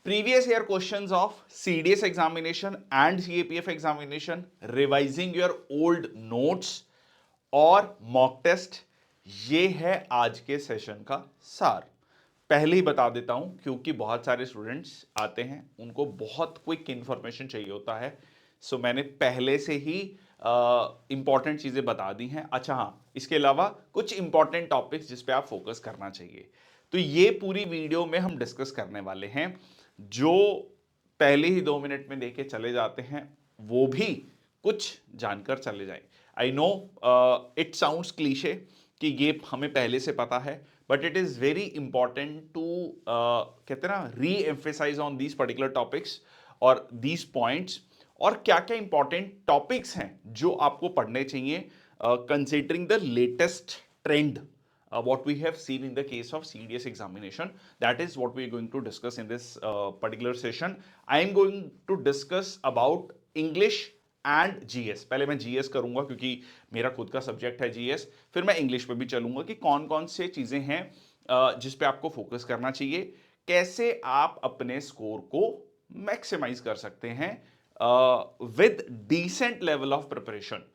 previous year questions of CDS examination and CAPF examination, revising your old notes और mock test, ये है आज के सेशन का सार। पहले ही बता देता हूं क्योंकि बहुत सारे स्टूडेंट्स आते हैं, उनको बहुत क्विक इंफॉर्मेशन चाहिए होता है, सो मैंने पहले से ही इंपॉर्टेंट चीजें बता दी हैं। अच्छा हाँ, इसके अलावा कुछ इंपॉर्टेंट टॉपिक्स जिस पे आप फोकस करना चाहिए, तो ये पूरी वीडियो में हम डिस्कस करने वाले हैं। जो पहले ही 2 मिनट में देके चले जाते हैं वो भी कुछ जानकर चले जाएं। I know it sounds cliche कि ये हमें पहले से पता है, but it is very important to कहते हैं ना, reemphasise on these particular topics और दीज पॉइंट्स, और क्या क्या इंपॉर्टेंट टॉपिक्स हैं जो आपको पढ़ने चाहिए considering the latest trend what we have seen in the case of CDS examination. That is what we are going to discuss in this particular session. I am going to discuss about English and GS. पहले मैं GS करूंगा क्योंकि मेरा खुद का subject है GS, फिर मैं इंग्लिश पे भी चलूंगा कि कौन कौन से चीजें हैं जिस पे आपको फोकस करना चाहिए, कैसे आप अपने स्कोर को मैक्सिमाइज कर सकते हैं with decent level of preparation.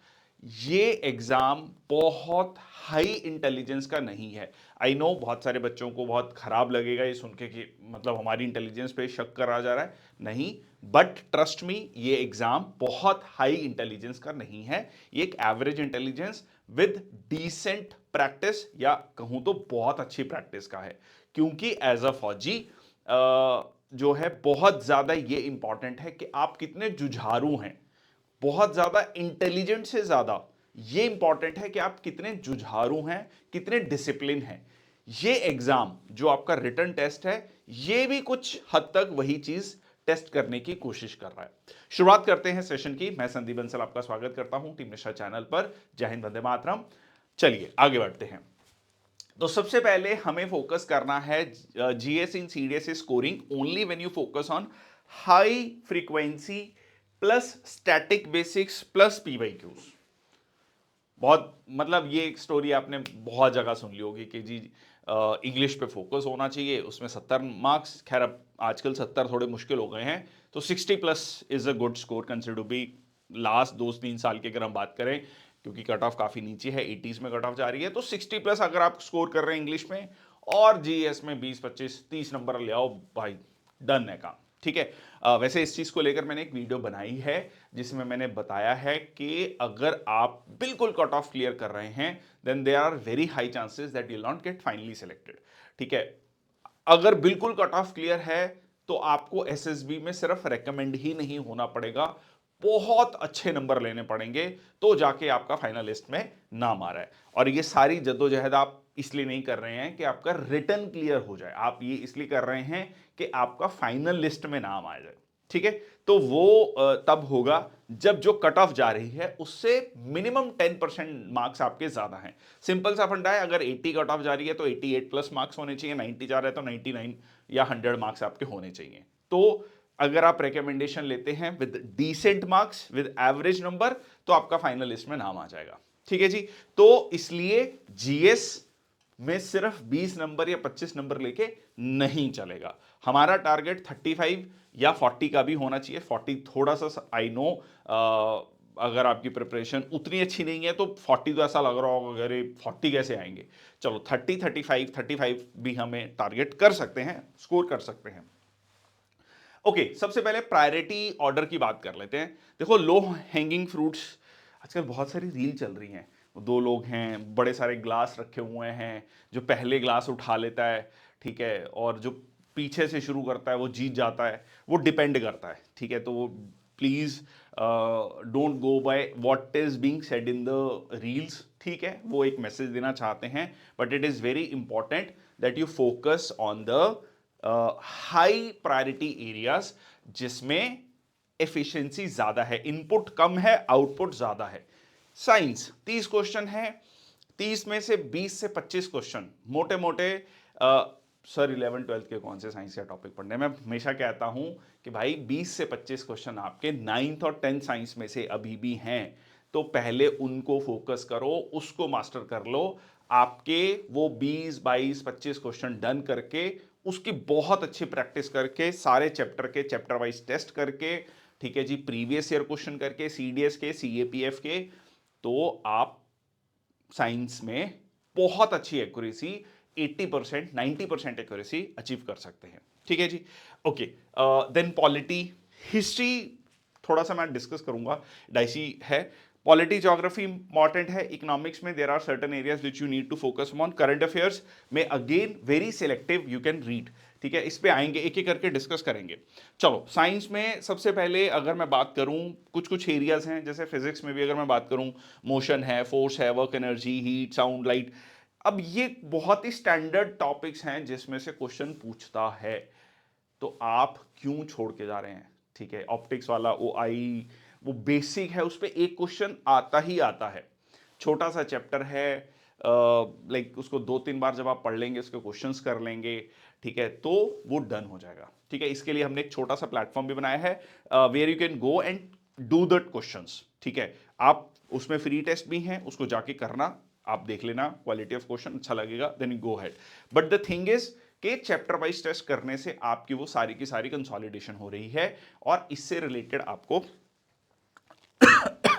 ये एग्जाम बहुत हाई इंटेलिजेंस का नहीं है। आई नो बहुत सारे बच्चों को बहुत खराब लगेगा ये सुन के कि मतलब हमारी इंटेलिजेंस पे शक करा जा रहा है, नहीं, बट ट्रस्ट मी, ये एग्जाम बहुत हाई इंटेलिजेंस का नहीं है। ये एक average intelligence with decent practice, या कहूं तो बहुत अच्छी प्रैक्टिस का है, क्योंकि एज अ फौजी जो है बहुत ज्यादा ये इंपॉर्टेंट है कि आप कितने जुझारू हैं। बहुत ज्यादा इंटेलिजेंट से ज्यादा ये इंपॉर्टेंट है कि आप कितने जुझारू हैं, कितने डिसिप्लिन हैं। ये एग्जाम जो आपका रिटन टेस्ट है, ये भी कुछ हद तक वही चीज टेस्ट करने की कोशिश कर रहा है। शुरुआत करते हैं सेशन की। मैं संदीप बंसल आपका स्वागत करता हूं टीम निशा चैनल पर। जय हिंद, वंदे मातरम। चलिए आगे बढ़ते हैं। तो सबसे पहले हमें फोकस करना है GS in CDS scoring only when you focus on high frequency plus static basics plus PYQs. बहुत मतलब ये एक स्टोरी आपने बहुत जगह सुन ली होगी कि जी इंग्लिश पे फोकस होना चाहिए, उसमें 70 मार्क्स। खैर अब आजकल 70 थोड़े मुश्किल हो गए हैं, तो 60 plus is a good score consider to be. Last 2-3 साल की अगर हम बात करें, क्योंकि कट ऑफ काफी नीचे है, 80s में कट ऑफ जा रही है, तो 60 प्लस अगर आप स्कोर कर रहे हैं इंग्लिश में और जीएस में 20-25-30 नंबर ले आओ भाई, डन है काम। ठीक है। वैसे इस चीज को लेकर मैंने एक वीडियो बनाई है जिसमें मैंने बताया है कि अगर आप बिल्कुल कट ऑफ क्लियर कर रहे हैं then there are very high chances that you will not get finally selected. ठीक है। अगर बिल्कुल कट ऑफ क्लियर है तो आपको एसएसबी में सिर्फ रेकमेंड ही नहीं होना पड़ेगा, बहुत अच्छे नंबर लेने पड़ेंगे तो जाके आपका फाइनल लिस्ट में नाम आ रहा है। और ये सारी जद्दोजहद आप इसलिए नहीं कर रहे हैं कि आपका रिटर्न क्लियर हो जाए, आप ये इसलिए कर रहे हैं कि आपका फाइनल लिस्ट में नाम आ जाए। ठीक है। तो वो तब होगा जब जो कट ऑफ जा रही है उससे मिनिमम 10% मार्क्स आपके ज्यादा हैं। सिंपल सा फंडा है, अगर 80 कट ऑफ जा रही है तो 88 प्लस मार्क्स होने चाहिए, 90 जा रहा है तो 99 या 100 मार्क्स आपके होने चाहिए। तो अगर आप रिकमेंडेशन लेते हैं with decent marks with average number तो आपका फाइनल लिस्ट में नाम आ जाएगा। ठीक है जी। तो इसलिए जीएस में सिर्फ 20 नंबर या 25 नंबर लेके नहीं चलेगा। हमारा टारगेट 35 या 40 का भी होना चाहिए। 40 थोड़ा सा आई नो अगर आपकी प्रिपरेशन उतनी अच्छी नहीं है तो 40 तो ऐसा लग रहा होगा अगर 40 कैसे आएंगे। चलो 30, 35 भी हमें टारगेट कर सकते हैं, स्कोर कर सकते हैं। ओके, सबसे पहले प्रायोरिटी ऑर्डर की बात कर लेते हैं। देखो, लो हैंगिंग फ्रूट्स, आजकल बहुत सारी रील चल रही हैं। दो लोग हैं, बड़े सारे ग्लास रखे हुए हैं, जो पहले ग्लास उठा लेता है, ठीक है, और जो पीछे से शुरू करता है वो जीत जाता है। वो डिपेंड करता है। ठीक है। तो वो please don't go by what is being said in the reels. ठीक है, वो एक मैसेज देना चाहते हैं, but it is very important that you focus on the high priority areas जिसमें एफिशिएंसी ज्यादा है, इनपुट कम है, आउटपुट ज्यादा है। साइंस 30 क्वेश्चन है, 30 में से 20 से 25 क्वेश्चन मोटे मोटे। सर 11-12 के कौन से साइंस का टॉपिक पढ़ने, मैं हमेशा कहता हूं कि भाई 20 से 25 क्वेश्चन आपके 9th और 10th साइंस में से अभी भी हैं, तो पहले उनको फोकस करो, उसको मास्टर कर लो। आपके वो 20, 22, 25 क्वेश्चन डन करके उसकी बहुत अच्छी प्रैक्टिस करके, सारे चैप्टर के चैप्टर वाइज टेस्ट करके, ठीक है जी, प्रीवियस ईयर क्वेश्चन करके, सीडीएस के, सीएपीएफ के, तो आप साइंस में बहुत अच्छी एक्यूरेसी, 80% 90% एक्यूरेसी अचीव कर सकते हैं। ठीक है जी। ओके, देन पॉलिटी, हिस्ट्री थोड़ा सा मैं डिस्कस करूंगा, डाइसी है। पॉलिटी, ज्योग्राफी इंपॉर्टेंट है। इकोनॉमिक्स में there are certain areas which you need to focus on. Current affairs में again very selective you can read. ठीक है, इस पे आएंगे, एक एक करके डिस्कस करेंगे। चलो, साइंस में सबसे पहले अगर मैं बात करूं, कुछ कुछ एरियाज हैं, जैसे फिजिक्स में भी अगर मैं बात करूं, मोशन है, फोर्स है, work energy, heat, sound, light. अब ये बहुत ही स्टैंडर्ड टॉपिक्स हैं जिसमें से क्वेश्चन पूछता है, तो आप क्यों छोड़ के जा रहे हैं? ठीक है, ऑप्टिक्स वाला OI वो बेसिक है, उस पर एक क्वेश्चन आता ही आता है, छोटा सा चैप्टर है, लाइक उसको 2-3 बार जब आप पढ़ लेंगे, उसके क्वेश्चंस कर लेंगे, ठीक है, तो वो डन हो जाएगा। ठीक है, इसके लिए हमने एक छोटा सा प्लेटफॉर्म भी बनाया है, where you can go and do that questions. ठीक है, आप उसमें फ्री टेस्ट भी हैं, उसको जाके करना, आप देख लेना, क्वालिटी ऑफ क्वेश्चन अच्छा लगेगा, then you go head. But the thing is कि चैप्टर वाइज टेस्ट करने से आपकी वो सारी की सारी कंसोलिडेशन हो रही है, और इससे रिलेटेड आपको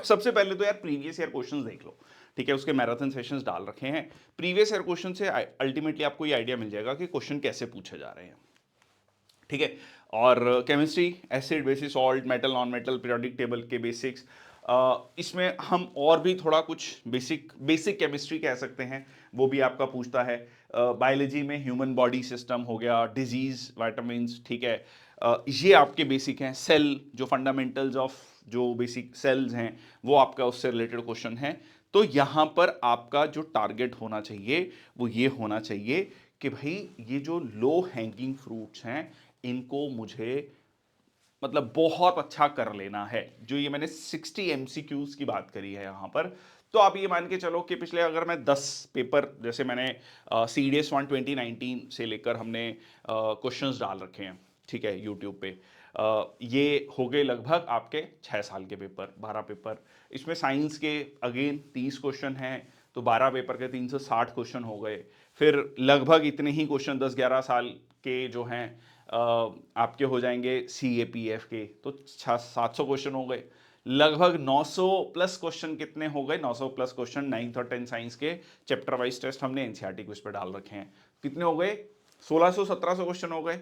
सबसे पहले तो यार प्रीवियस ईयर क्वेश्चंस देख लो। ठीक है, उसके मैराथन सेशंस डाल रखे हैं, प्रीवियस ईयर क्वेश्चन से अल्टीमेटली आपको ये आइडिया मिल जाएगा कि क्वेश्चन कैसे पूछे जा रहे हैं। ठीक है, और chemistry, acid, basis, salt, metal, non metal, periodic table के बेसिक्स, इसमें हम और भी थोड़ा कुछ बेसिक केमिस्ट्री कह सकते हैं, वो भी आपका पूछता है। बायोलॉजी में ह्यूमन बॉडी सिस्टम हो गया, डिजीज, वाइटामिन्स, ठीक है, ये आपके बेसिक हैं। सेल, जो फंडामेंटल्स ऑफ जो बेसिक सेल्स हैं, वो आपका उससे रिलेटेड क्वेश्चन है। तो यहाँ पर आपका जो टारगेट होना चाहिए वो ये होना चाहिए कि भाई ये जो लो हैंगिंग फ्रूट्स हैं, इनको मुझे मतलब बहुत अच्छा कर लेना है। जो ये मैंने 60 MCQs की बात करी है यहाँ पर, तो आप ये मान के चलो कि पिछले अगर मैं 10 पेपर, जैसे मैंने CDS 1 2019 से लेकर हमने क्वेश्चंस डाल रखे हैं, ठीक है, यूट्यूब पे, ये हो गए लगभग आपके 6 साल के पेपर, 12 पेपर। इसमें साइंस के अगेन 30 क्वेश्चन हैं, तो 12 पेपर के 360 क्वेश्चन हो गए। फिर लगभग इतने ही क्वेश्चन 10-11 साल के जो हैं आपके हो जाएंगे CAPF के, तो 700 क्वेश्चन हो गए। लगभग 900 प्लस क्वेश्चन कितने हो गए? 900 प्लस क्वेश्चन 9th और 10th साइंस के चैप्टर वाइज टेस्ट हमने NCERT क्विज पे डाल रखे हैं। कितने हो गए? 1600-1700 क्वेश्चन हो गए।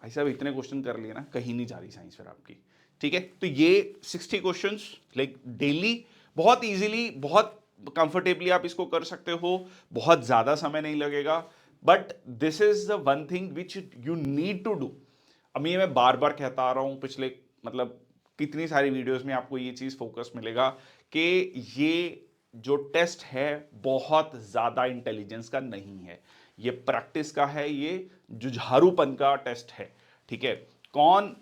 भाई साहब इतने क्वेश्चन कर लिए ना, कहीं नहीं जा रही साइंस फिर आपकी। ठीक है, तो ये 60 क्वेश्चंस लाइक डेली, बहुत इजीली, बहुत कंफर्टेबली आप इसको कर सकते हो, बहुत ज्यादा समय नहीं लगेगा। But this is the one thing which you need to do. अब ये मैं बार बार कहता आ रहा हूं, पिछले मतलब कितनी सारी वीडियोस में आपको ये चीज फोकस मिलेगा कि ये जो टेस्ट है बहुत ज्यादा इंटेलिजेंस का नहीं है, ये प्रैक्टिस का है, ये जुझारूपन का टेस्ट है। ठीक है, कौन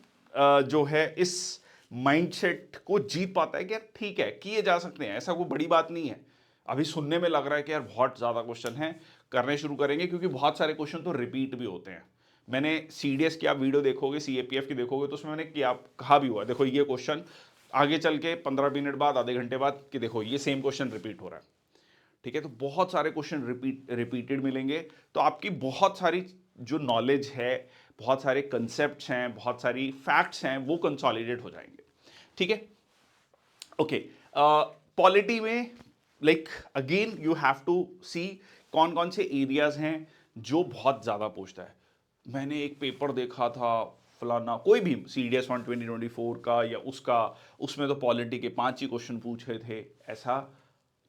जो है इस माइंडसेट को जीत पाता है कि यार ठीक है किए जा सकते हैं, ऐसा कोई बड़ी बात नहीं है। अभी सुनने में लग रहा है कि यार बहुत ज्यादा क्वेश्चन है, करने शुरू करेंगे, क्योंकि बहुत सारे क्वेश्चन तो रिपीट भी होते हैं। मैंने CDS की आप वीडियो देखोगे, CAPF की देखोगे, तो उसमें मैंने किया कहा भी हुआ, देखो ये क्वेश्चन आगे चल के 15 मिनट बाद, आधे घंटे बाद, कि देखो ये सेम क्वेश्चन रिपीट हो रहा है। ठीक है, तो बहुत सारे क्वेश्चन रिपीटेड मिलेंगे, तो आपकी बहुत सारी जो नॉलेज है, बहुत सारे कंसेप्ट्स हैं, बहुत सारी फैक्ट्स हैं, वो कंसोलिडेट हो जाएंगे। ठीक है, ओके। पॉलिटी में like again you have to see कौन कौन से एरियाज हैं जो बहुत ज्यादा पूछता है। मैंने एक पेपर देखा था फलाना, कोई भी CDS 1 2024 का या उसका, उसमें तो पॉलिटी के 5 ही क्वेश्चन पूछे थे, ऐसा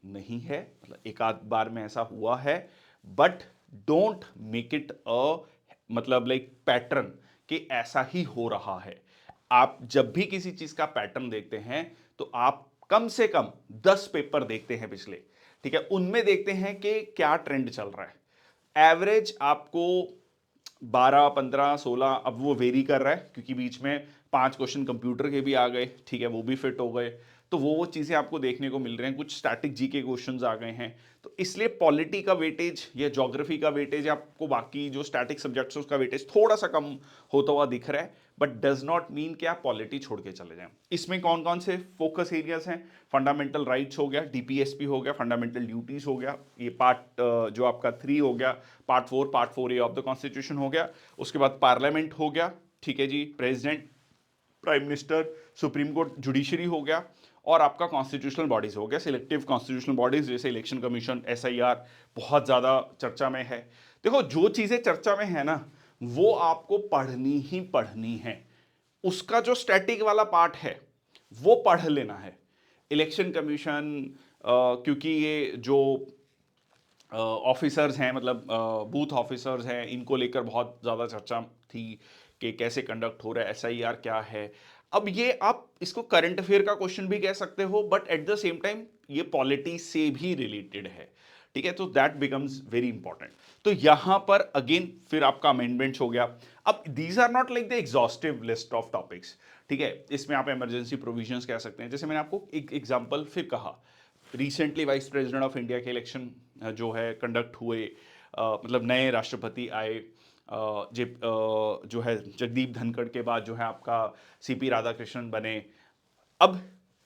नहीं है। मतलब एक आध बार में ऐसा हुआ है, but don't make it a मतलब लाइक पैटर्न कि ऐसा ही हो रहा है। आप जब भी किसी चीज का पैटर्न देखते हैं, तो आप कम से कम 10 पेपर देखते हैं पिछले, ठीक है, उनमें देखते हैं कि क्या ट्रेंड चल रहा है। एवरेज आपको 12, 15, 16, अब वो वेरी कर रहा है, क्योंकि बीच में 5 क्वेश्चन कंप्यूटर के भी आ गए, ठीक है, वो भी फिट हो गए। तो वो चीज़ें आपको देखने को मिल रहे हैं, कुछ स्टैटिक जीके क्वेश्चंस आ गए हैं। तो इसलिए पॉलिटी का वेटेज या ज्योग्राफी का वेटेज आपको बाकी जो स्टैटिक सब्जेक्ट्स है उसका वेटेज थोड़ा सा कम होता हुआ दिख रहा है, बट डज नॉट मीन कि आप पॉलिटी छोड़ के चले जाएं। इसमें कौन कौन से फोकस एरियाज हैं? फंडामेंटल राइट्स हो गया, डीपीएसपी हो गया, फंडामेंटल ड्यूटीज हो गया, ये पार्ट जो आपका 3 हो गया, part 4 A of the constitution हो गया, उसके बाद पार्लियामेंट हो गया, ठीक है जी, president, prime minister, supreme court, judiciary हो गया, और आपका कॉन्स्टिट्यूशनल बॉडीज हो गया, सिलेक्टिव कॉन्स्टिट्यूशनल बॉडीज जैसे इलेक्शन कमीशन, एसआईआर बहुत ज़्यादा चर्चा में है। देखो जो चीज़ें चर्चा में है ना वो आपको पढ़नी ही पढ़नी है, उसका जो स्टैटिक वाला पार्ट है वो पढ़ लेना है। इलेक्शन कमीशन क्योंकि ये जो ऑफिसर्स हैं, मतलब बूथ ऑफिसर्स हैं, इनको लेकर बहुत ज़्यादा चर्चा थी कि कैसे कंडक्ट हो रहा है, एसआईआर क्या है। अब ये आप इसको करंट अफेयर का क्वेश्चन भी कह सकते हो, but at the same time ये पॉलिटी से भी रिलेटेड है, ठीक है, तो दैट बिकम्स वेरी इंपॉर्टेंट। तो यहां पर अगेन फिर आपका अमेंडमेंट्स हो गया। अब these are not like the exhaustive list of topics, ठीक है, इसमें आप इमरजेंसी प्रोविजंस कह सकते हैं, जैसे मैंने आपको एक एग्जांपल फिर कहा, recently vice president of India के इलेक्शन जो है कंडक्ट हुए, मतलब नए राष्ट्रपति आए, जो है जगदीप धनखड़ के बाद जो है आपका सीपी राधाकृष्णन बने। अब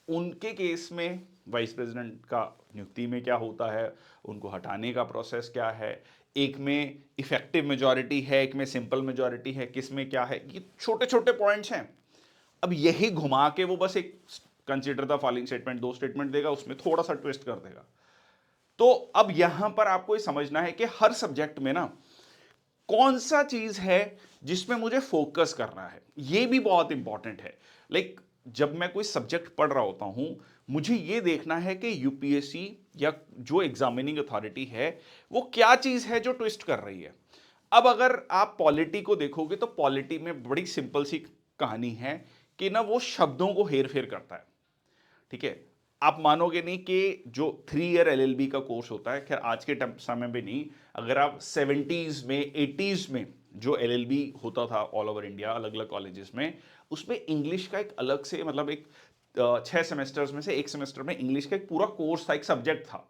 उनके केस में वाइस प्रेसिडेंट का नियुक्ति में क्या होता है, उनको हटाने का प्रोसेस क्या है, एक में इफेक्टिव मेजॉरिटी है, एक में सिंपल मेजॉरिटी है, किस में क्या है, ये छोटे छोटे पॉइंट्स हैं। अब यही घुमा के वो बस एक consider the following statement, 2 statement देगा, उसमें थोड़ा सा ट्विस्ट कर देगा। तो अब यहां पर आपको ये समझना है कि हर सब्जेक्ट में ना कौन सा चीज है जिसमें मुझे फोकस करना है, ये भी बहुत इंपॉर्टेंट है। लाइक जब मैं कोई सब्जेक्ट पढ़ रहा होता हूं, मुझे ये देखना है कि यूपीएससी या जो एग्जामिनिंग अथॉरिटी है वो क्या चीज है जो ट्विस्ट कर रही है। अब अगर आप पॉलिटी को देखोगे तो पॉलिटी में बड़ी सिंपल सी कहानी है कि ना वो शब्दों को हेर फेर करता है, ठीक है। आप मानोगे नहीं कि जो 3 ईयर एलएलबी का कोर्स होता है, खैर आज के समय में नहीं, अगर आप 70s में 80s में जो एलएलबी होता था ऑल ओवर इंडिया अलग अलग कॉलेजेस में, उसमें इंग्लिश का एक अलग से, मतलब एक 6 सेमेस्टर्स में से एक सेमेस्टर में इंग्लिश का एक पूरा कोर्स था, एक सब्जेक्ट था।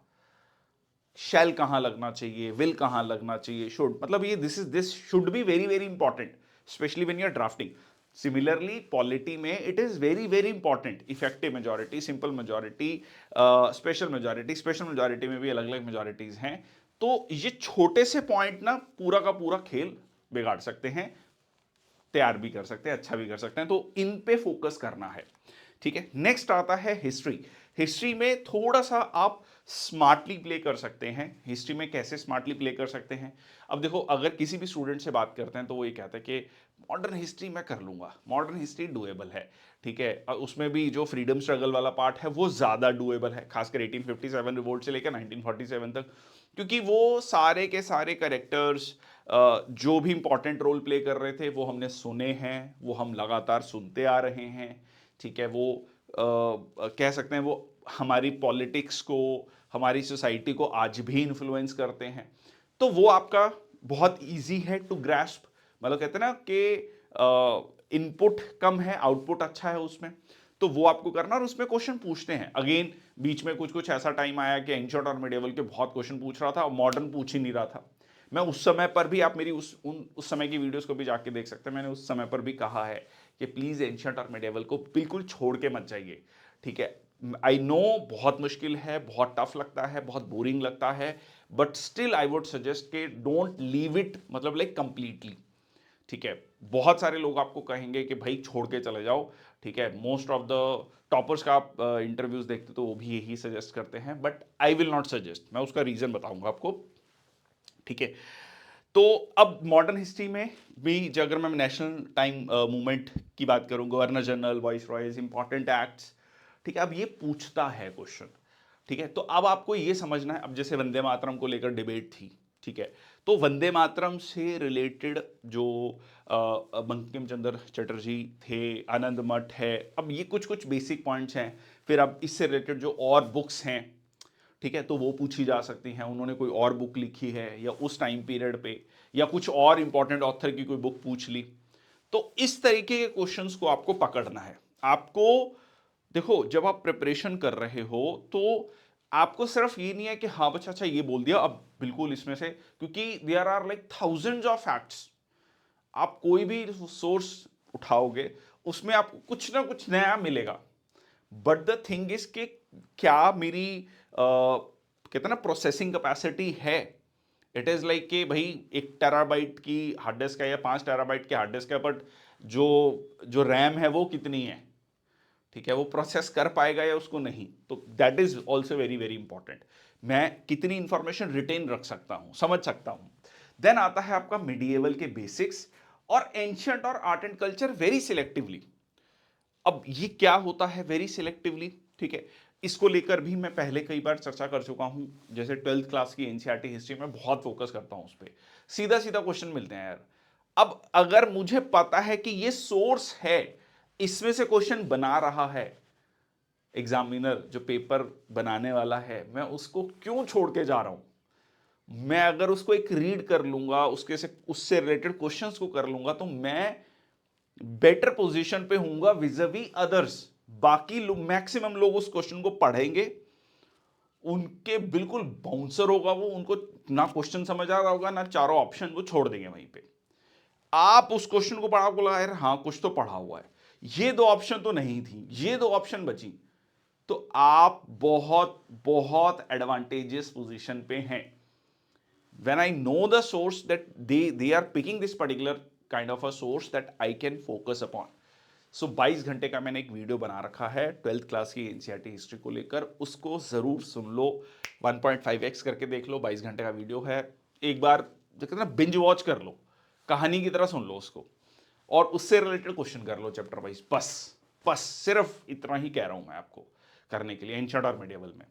शैल कहां लगना चाहिए, विल कहां लगना चाहिए, शुड, मतलब ये this should be very very important, specially when you are drafting. Similarly polity में it is very very important, effective majority, simple majority, special majority में भी अलग अलग मेजॉरिटीज हैं। तो ये छोटे से पॉइंट ना पूरा का पूरा खेल बिगाड़ सकते हैं, तैयार भी कर सकते हैं, अच्छा भी कर सकते हैं, तो इन पे फोकस करना है, ठीक है। नेक्स्ट आता है हिस्ट्री। हिस्ट्री में थोड़ा सा आप स्मार्टली प्ले कर सकते हैं। हिस्ट्री में कैसे स्मार्टली प्ले कर सकते हैं? अब देखो, अगर किसी भी स्टूडेंट से बात करते हैं तो वो ये कहता है कि मॉडर्न हिस्ट्री मैं कर लूंगा, मॉडर्न हिस्ट्री डुएबल है, ठीक है, उसमें भी जो फ्रीडम स्ट्रगल वाला पार्ट है वो ज़्यादा डुएबल है, खासकर 1857 रिवोल्ट से लेकर 1947 तक, क्योंकि वो सारे के सारे करेक्टर्स जो भी इंपॉर्टेंट रोल प्ले कर रहे थे वो हमने सुने हैं, वो हम लगातार सुनते आ रहे हैं, ठीक है। वो कह सकते हैं वो हमारी पॉलिटिक्स को, हमारी सोसाइटी को आज भी इन्फ्लुएंस करते हैं। तो वो आपका बहुत इजी है टू ग्रैस्प, मतलब कहते हैं ना कि इनपुट कम है, आउटपुट अच्छा है उसमें, तो वो आपको करना, और उसमें क्वेश्चन पूछते हैं। अगेन बीच में कुछ कुछ ऐसा टाइम आया कि एंशिएंट और मिडिएवल के बहुत क्वेश्चन पूछ रहा था और मॉडर्न पूछ ही नहीं रहा था। मैं उस समय पर भी, आप मेरी उस समय की वीडियोस को भी जाके देख सकते हैं, मैंने उस समय पर भी कहा है कि प्लीज एंशिएंट और मिडिएवल को बिल्कुल छोड़ के मत जाइए, ठीक है। आई नो बहुत मुश्किल है, बहुत टफ लगता है, बहुत बोरिंग लगता है, but still I would suggest के डोंट लीव इट, मतलब लाइक कंप्लीटली, ठीक है। बहुत सारे लोग आपको कहेंगे कि भाई छोड़ के चले जाओ, ठीक है। मोस्ट ऑफ द टॉपर्स का आप इंटरव्यूज देखते तो वो भी यही सजेस्ट करते हैं, but I will not suggest, मैं उसका रीजन बताऊंगा आपको, ठीक है। तो अब मॉडर्न हिस्ट्री में भी अगर मैं नेशनल टाइम मूवमेंट की बात करूं, governor general, viceroys, important acts, ठीक है, अब ये पूछता है क्वेश्चन, ठीक है। तो अब आपको ये समझना है, अब जैसे वंदे मातरम को लेकर डिबेट थी, ठीक है, तो वंदे मातरम से रिलेटेड जो बंकिम चंद्र चटर्जी थे, आनंद मठ है, अब ये कुछ कुछ बेसिक पॉइंट्स हैं। फिर अब इससे रिलेटेड जो और बुक्स हैं, ठीक है, तो वो पूछी जा सकती हैं, उन्होंने कोई और बुक लिखी है या उस टाइम पीरियड पे, या कुछ और इंपॉर्टेंट ऑथर की कोई बुक पूछ ली। तो इस तरीके के क्वेश्चंस को आपको पकड़ना है, आपको देखो जब आप प्रिपरेशन कर रहे हो तो आपको सिर्फ ये नहीं है कि हाँ बच्चा अच्छा ये बोल दिया अब बिल्कुल इसमें से, क्योंकि there are like thousands of facts. आप कोई भी सोर्स उठाओगे उसमें आपको कुछ ना कुछ नया मिलेगा। बट द थिंग इज कि क्या मेरी कहते हैं ना प्रोसेसिंग कैपेसिटी है। इट इज लाइक कि भाई 1 टेराबाइट की हार्ड डिस्क है या 5 टेराबाइट की हार्ड डिस्क है, बट जो जो रैम है वो कितनी है, ठीक है, वो प्रोसेस कर पाएगा या उसको नहीं। तो that is also very very important. मैं कितनी इंफॉर्मेशन रिटेन रख सकता हूं, समझ सकता हूं। देन आता है आपका मिडिएवल के बेसिक्स और एंशियंट और art and culture very selectively. अब ये क्या होता है वेरी सिलेक्टिवली, ठीक है, इसको लेकर भी मैं पहले कई बार चर्चा कर चुका हूं। जैसे 12th क्लास की एनसीईआरटी हिस्ट्री में बहुत फोकस करता हूं उस पर। सीधा सीधा क्वेश्चन मिलते हैं यार। अब अगर मुझे पता है कि ये सोर्स है, इसमें से क्वेश्चन बना रहा है एग्जामिनर जो पेपर बनाने वाला है, मैं उसको क्यों छोड़ के जा रहा हूं। मैं अगर उसको एक रीड कर लूंगा, उसके से उससे रिलेटेड क्वेश्चंस को कर लूंगा, तो मैं बेटर पोजीशन पे होऊंगा विजवी अदर्स। बाकी लोग मैक्सिमम लोग उस क्वेश्चन को पढ़ेंगे, उनके बिल्कुल बाउंसर होगा वो, उनको ना क्वेश्चन समझ आ रहा होगा ना चारों ऑप्शन, वो छोड़ देंगे वहीं पे। आप उस क्वेश्चन को पढ़ा, बोला यार हाँ कुछ तो पढ़ा हुआ है, ये दो ऑप्शन तो नहीं थी, ये दो ऑप्शन बची, तो आप बहुत बहुत एडवांटेजियस पोजीशन पे हैं। when I know the source that they are picking this particular kind of a source that I can focus upon. सो 22 घंटे का मैंने एक वीडियो बना रखा है 12th क्लास की एनसीईआरटी हिस्ट्री को लेकर, उसको जरूर सुन लो। 1.5x करके देख लो, 22 घंटे का वीडियो है। एक बार जो कहते हैं ना बिंज वॉच कर लो, कहानी की तरह सुन लो उसको, और उससे रिलेटेड क्वेश्चन कर लो चैप्टर वाइज। बस बस सिर्फ इतना ही कह रहा हूं मैं आपको करने के लिए एंशिएंट और मिडिएवल में,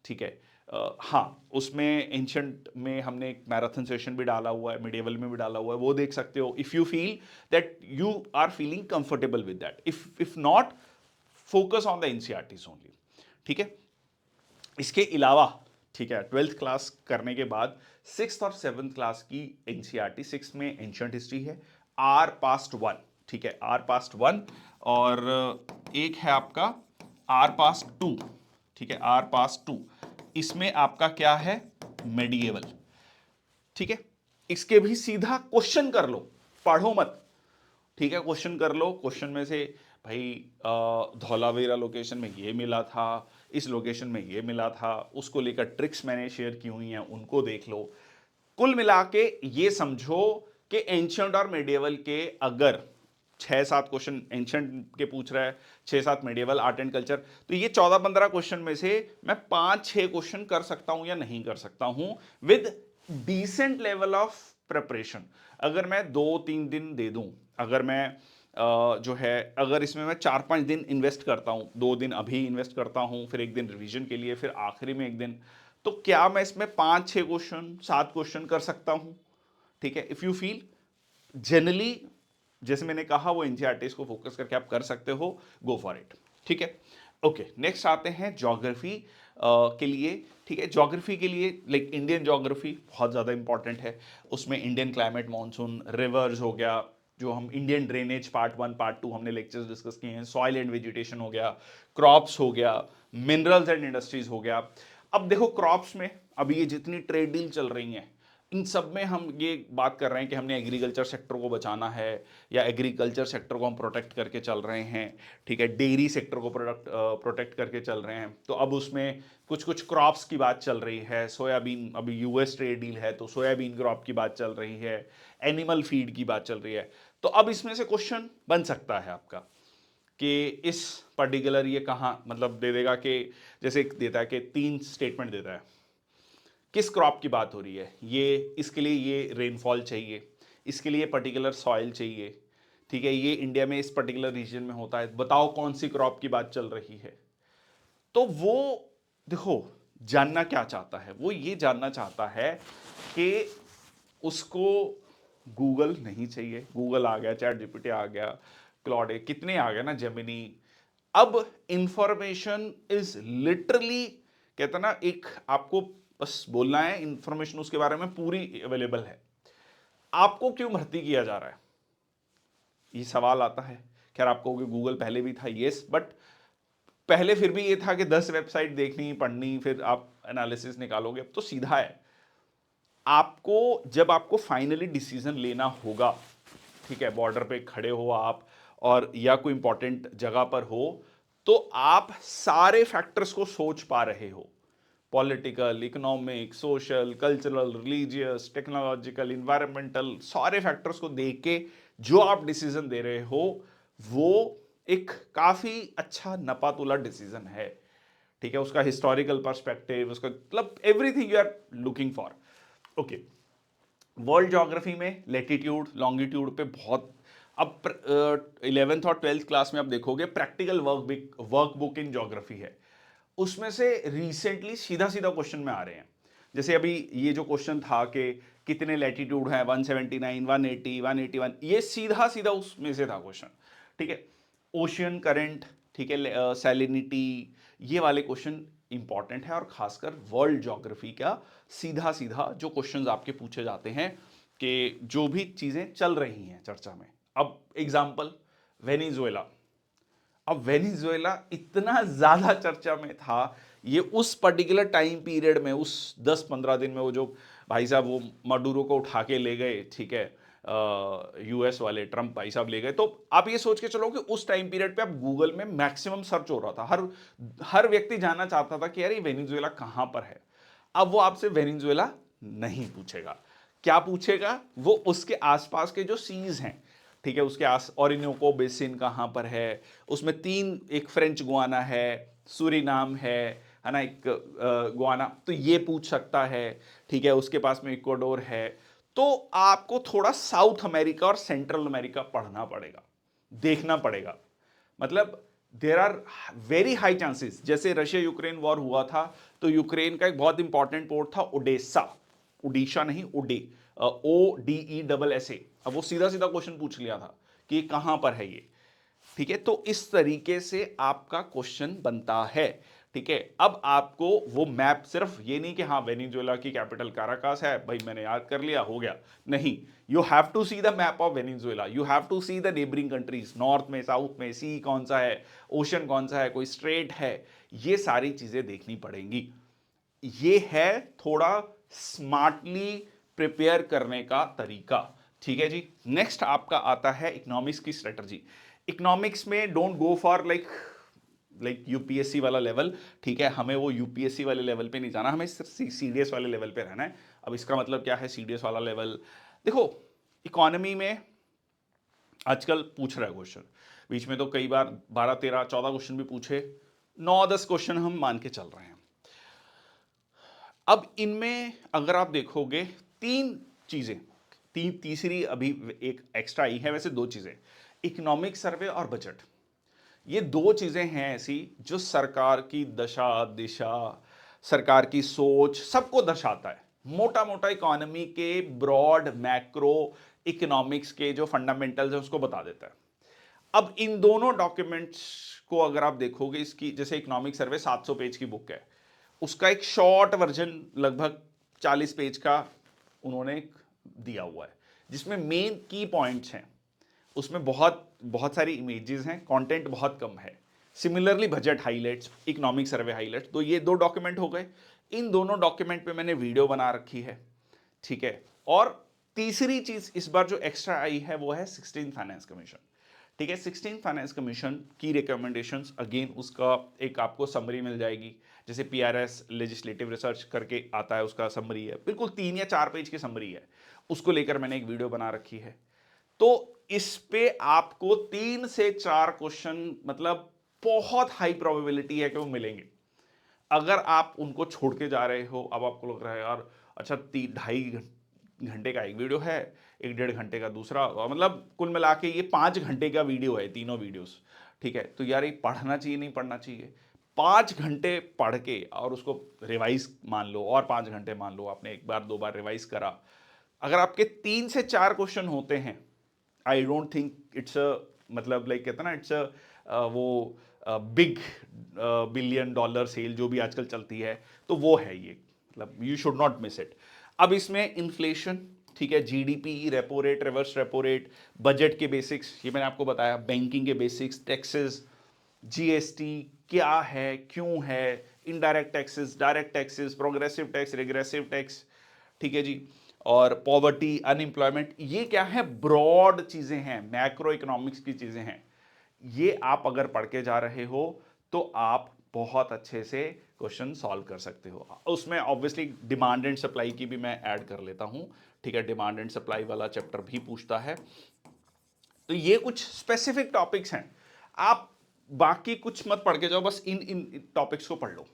ठीक है। हाँ, उसमें एंशिएंट में हमने एक मैराथन सेशन भी डाला हुआ है, मिडिएवल में भी डाला हुआ है, वो देख सकते हो if you feel that you are feeling comfortable with that. If not, focus on the NCERTs only, ठीक है। इसके अलावा, ठीक है, 12th क्लास करने के बाद 6th और 7th क्लास की एनसीईआरटी, 6 में एंशिएंट हिस्ट्री है, आर पास्ट 1, ठीक है, आर पास्ट 1, और एक है आपका आर पास्ट 2, ठीक है, आर पास्ट 2। इसमें आपका क्या है, मेडिएवल, ठीक है। इसके भी सीधा क्वेश्चन कर लो, पढ़ो मत, ठीक है, क्वेश्चन कर लो। क्वेश्चन में से भाई धौलावीरा लोकेशन में ये मिला था, इस लोकेशन में ये मिला था, उसको लेकर ट्रिक्स मैंने शेयर की हुई हैं, उनको देख लो। कुल मिला के ये समझो कि एंशिएंट और मेडिएवल के अगर 6-7 क्वेश्चन एंशिएंट के पूछ रहा है, 6-7 मेडिएवल आर्ट एंड कल्चर, तो ये 14-15 क्वेश्चन में से मैं 5-6 क्वेश्चन कर सकता हूं या नहीं कर सकता हूं with decent level of preparation. अगर मैं 2-3 दिन दे दूं, अगर मैं जो है, अगर इसमें मैं 4-5 दिन इन्वेस्ट करता हूं, 2 दिन अभी इन्वेस्ट करता हूं, फिर 1 दिन रिवीजन के लिए, फिर आखिरी में 1 दिन, तो क्या मैं इसमें 5-6 क्वेश्चन 7 क्वेश्चन कर सकता हूं, ठीक है। इफ यू फील, जनरली जैसे मैंने कहा वो एनसीईआरटी को फोकस करके आप कर सकते हो, गो फॉर इट, ठीक है। ओके, नेक्स्ट आते हैं ज्योग्राफी के लिए, ठीक है। ज्योग्राफी के लिए लाइक इंडियन ज्योग्राफी बहुत ज़्यादा इंपॉर्टेंट है। उसमें इंडियन क्लाइमेट, मानसून, रिवर्स हो गया, जो हम इंडियन ड्रेनेज पार्ट 1 पार्ट 2 हमने लेक्चर्स डिस्कस किए हैं, सॉइल एंड वेजिटेशन हो गया, क्रॉप्स हो गया, मिनरल्स एंड इंडस्ट्रीज हो गया। अब देखो क्रॉप्स में अभी ये जितनी ट्रेड डील चल रही हैं, इन सब में हम ये बात कर रहे हैं कि हमने एग्रीकल्चर सेक्टर को बचाना है, या एग्रीकल्चर सेक्टर को हम प्रोटेक्ट करके चल रहे हैं, ठीक है, डेयरी सेक्टर को प्रोटेक्ट करके चल रहे हैं। तो अब उसमें कुछ कुछ क्रॉप्स की बात चल रही है, सोयाबीन, अभी यूएस ट्रेड डील है तो सोयाबीन क्रॉप की बात चल रही है, एनिमल फीड की बात चल रही है। तो अब इसमें से क्वेश्चन बन सकता है आपका कि इस पर्टिकुलर ये कहाँ, मतलब दे देगा कि जैसे देता है कि 3 स्टेटमेंट देता है, किस क्रॉप की बात हो रही है, ये इसके लिए ये रेनफॉल चाहिए, इसके लिए पर्टिकुलर सॉइल चाहिए, ठीक है, ये इंडिया में इस पर्टिकुलर रीजन में होता है, बताओ कौन सी क्रॉप की बात चल रही है। तो वो देखो जानना क्या चाहता है, वो ये जानना चाहता है कि उसको गूगल नहीं चाहिए, गूगल आ गया, चैट जीपीटी आ गया, क्लॉड कितने आ गए ना, जेमिनी। अब इंफॉर्मेशन इज लिटरली, कहता ना, एक आपको बस बोलना है, इंफॉर्मेशन उसके बारे में पूरी अवेलेबल है। आपको क्यों भर्ती किया जा रहा है, ये सवाल आता है। खैर आपको गूगल पहले भी था, यस, बट पहले फिर भी ये था कि 10 वेबसाइट देखनी पढ़नी फिर आप एनालिसिस निकालोगे, अब तो सीधा है। आपको जब आपको फाइनली डिसीजन लेना होगा, ठीक है, बॉर्डर पे खड़े हो आप और या कोई इंपॉर्टेंट जगह पर हो, तो आप सारे फैक्टर्स को सोच पा रहे हो, political, economic, social, cultural, religious, technological, environmental, सारे फैक्टर्स को देख के जो आप डिसीजन दे रहे हो वो एक काफी अच्छा नपातुला डिसीजन है, ठीक है। उसका हिस्टोरिकल पर्सपेक्टिव, उसका मतलब everything you are looking for. Okay, world geography में लेटीट्यूड लॉन्गिट्यूड पे बहुत, अब 11th और 12th क्लास में आप देखोगे प्रैक्टिकल वर्कबुक इन ज्योग्राफी है, उसमें से रिसेंटली सीधा सीधा क्वेश्चन में आ रहे हैं। जैसे अभी ये जो क्वेश्चन था कि कितने लैटिट्यूड हैं, 179, 180, 181, ये सीधा सीधा उसमें से था क्वेश्चन, ठीक है। ओशियन करंट, ठीक है, सैलिनिटी, ये वाले क्वेश्चन इंपॉर्टेंट है, और खासकर वर्ल्ड ज्योग्राफी का सीधा सीधा जो क्वेश्चंस आपके पूछे जाते हैं कि जो भी चीजें चल रही हैं चर्चा में। अब एग्जांपल वेनेजुएला, अब वेनेजुएला इतना ज्यादा चर्चा में था, ये उस पर्टिकुलर टाइम पीरियड में, उस 10-15 दिन में, वो जो भाई साहब वो मडूरो को उठा के ले गए, ठीक है, यूएस वाले ट्रंप भाई साहब ले गए, तो आप ये सोच के चलो कि उस टाइम पीरियड पे आप गूगल में मैक्सिमम सर्च हो रहा था, हर हर व्यक्ति जानना चाहता था कि यार ये वेनेजुएला कहां पर है। अब वो आपसे वेनेजुएला नहीं पूछेगा, क्या पूछेगा, वो उसके आसपास के जो सीज हैं, ठीक है, उसके आस ओरिनोको बेसिन कहां पर है, उसमें 3, एक फ्रेंच गुआना है, सूरीनाम है ना, एक गुआना, तो ये पूछ सकता है, ठीक है, उसके पास में इक्वाडोर है। तो आपको थोड़ा साउथ अमेरिका और सेंट्रल अमेरिका पढ़ना पड़ेगा, देखना पड़ेगा, मतलब there are very high chances. जैसे रशिया यूक्रेन वॉर हुआ था, तो यूक्रेन का एक बहुत इंपॉर्टेंट पोर्ट था ओडेसा, उड़ीसा नहीं, ODESSA। अब वो सीधा सीधा क्वेश्चन पूछ लिया था कि कहां पर है ये, ठीक है। तो इस तरीके से आपका क्वेश्चन बनता है, ठीक है। अब आपको वो मैप, सिर्फ ये नहीं कि हाँ वेनेजुएला की कैपिटल काराकास है, भाई मैंने याद कर लिया हो गया, नहीं, you have to see the map of Venezuela, you have to see the neighbouring countries, north में, साउथ में, सी कौन सा है, ओशन कौन सा है, कोई स्ट्रेट है, ये सारी चीजें देखनी पड़ेंगी। ये है थोड़ा स्मार्टली प्रिपेयर करने का तरीका, ठीक है जी। नेक्स्ट आपका आता है इकोनॉमिक्स की स्ट्रेटजी। इकोनॉमिक्स में don't go for like UPSC वाला लेवल, ठीक है, हमें वो यूपीएससी वाले लेवल पे नहीं जाना, हमें सीडीएस वाले लेवल पे रहना है। अब इसका मतलब क्या है सीडीएस वाला लेवल, देखो इकोनॉमी में आजकल पूछ रहा है क्वेश्चन, बीच में तो कई बार 12, 13, 14 क्वेश्चन भी पूछे, 9-10 क्वेश्चन हम मान के चल रहे हैं। अब इनमें अगर आप देखोगे 3 चीजें, तीसरी अभी एक एक्स्ट्रा आई है, वैसे 2 चीजें, इकोनॉमिक सर्वे और बजट। ये 2 चीजें हैं ऐसी जो सरकार की दशा दिशा, सरकार की सोच, सबको दर्शाता है। मोटा मोटा इकोनॉमी के ब्रॉड मैक्रो इकोनॉमिक्स के जो फंडामेंटल्स है उसको बता देता है। अब इन दोनों डॉक्यूमेंट्स को अगर आप देखोगे, इसकी जैसे इकोनॉमिक सर्वे 700 पेज की बुक है, उसका एक शॉर्ट वर्जन लगभग 40 पेज का उन्होंने दिया हुआ है, जिसमें मेन की पॉइंट्स हैं, उसमें बहुत बहुत सारी इमेजेस हैं, कंटेंट बहुत कम है। Similarly budget highlights, economic survey highlights, तो ये 2 डॉक्यूमेंट हो गए। इन दोनों डॉक्यूमेंट पे मैंने वीडियो बना रखी है, ठीक है। और तीसरी चीज इस बार जो एक्स्ट्रा आई है वो है 16th फाइनेंस कमीशन, ठीक है। 16th फाइनेंस कमीशन की रिकमेंडेशंस, अगेन उसका एक आपको समरी मिल जाएगी, जैसे पीआरएस लेजिस्लेटिव रिसर्च करके आता है, उसका समरी है, बिल्कुल 3 या 4 पेज की समरी है, उसको लेकर मैंने एक वीडियो बना रखी है। तो इस पे आपको 3 से 4 क्वेश्चन, मतलब बहुत हाई प्रोबेबिलिटी है कि वो मिलेंगे। अगर आप उनको छोड़ के जा रहे हो, अब आपको लग रहा है यार अच्छा 2.5 घंटे का एक वीडियो है, 1-1.5 घंटे का दूसरा, मतलब कुल मिला के ये 5 घंटे का वीडियो है, तीनों वीडियोस, ठीक है। तो यार ये पढ़ना चाहिए नहीं पढ़ना चाहिए? 5 घंटे पढ़ के और उसको रिवाइज मान लो, और 5 घंटे मान लो आपने 1 बार 2 बार रिवाइज करा, अगर आपके 3 से 4 क्वेश्चन होते हैं, I don't think it's a, मतलब लाइक कहता ना इट्स अ वो बिग $1 बिलियन सेल जो भी आजकल चलती है, तो वो है ये, मतलब you should not miss it. अब इसमें इन्फ्लेशन, ठीक है, GDP, repo rate, reverse repo rate, budget के बेसिक्स, ये मैंने आपको बताया, बैंकिंग के बेसिक्स, टैक्सेस, जीएसटी, क्या है, क्यों है, indirect taxes, direct taxes, progressive tax, regressive tax, ठीक है जी, और पॉवर्टी, अनएम्प्लॉयमेंट, ये क्या है, ब्रॉड चीजें हैं, मैक्रो इकोनॉमिक्स की चीजें हैं। ये आप अगर पढ़ के जा रहे हो तो आप बहुत अच्छे से क्वेश्चन सॉल्व कर सकते हो। उसमें ऑब्वियसली डिमांड एंड सप्लाई की भी मैं ऐड कर लेता हूं, ठीक है, डिमांड एंड सप्लाई वाला चैप्टर भी पूछता है। तो ये कुछ स्पेसिफिक टॉपिक्स हैं, आप बाकी कुछ मत पढ़ के जाओ, बस इन इन टॉपिक्स को पढ़ लो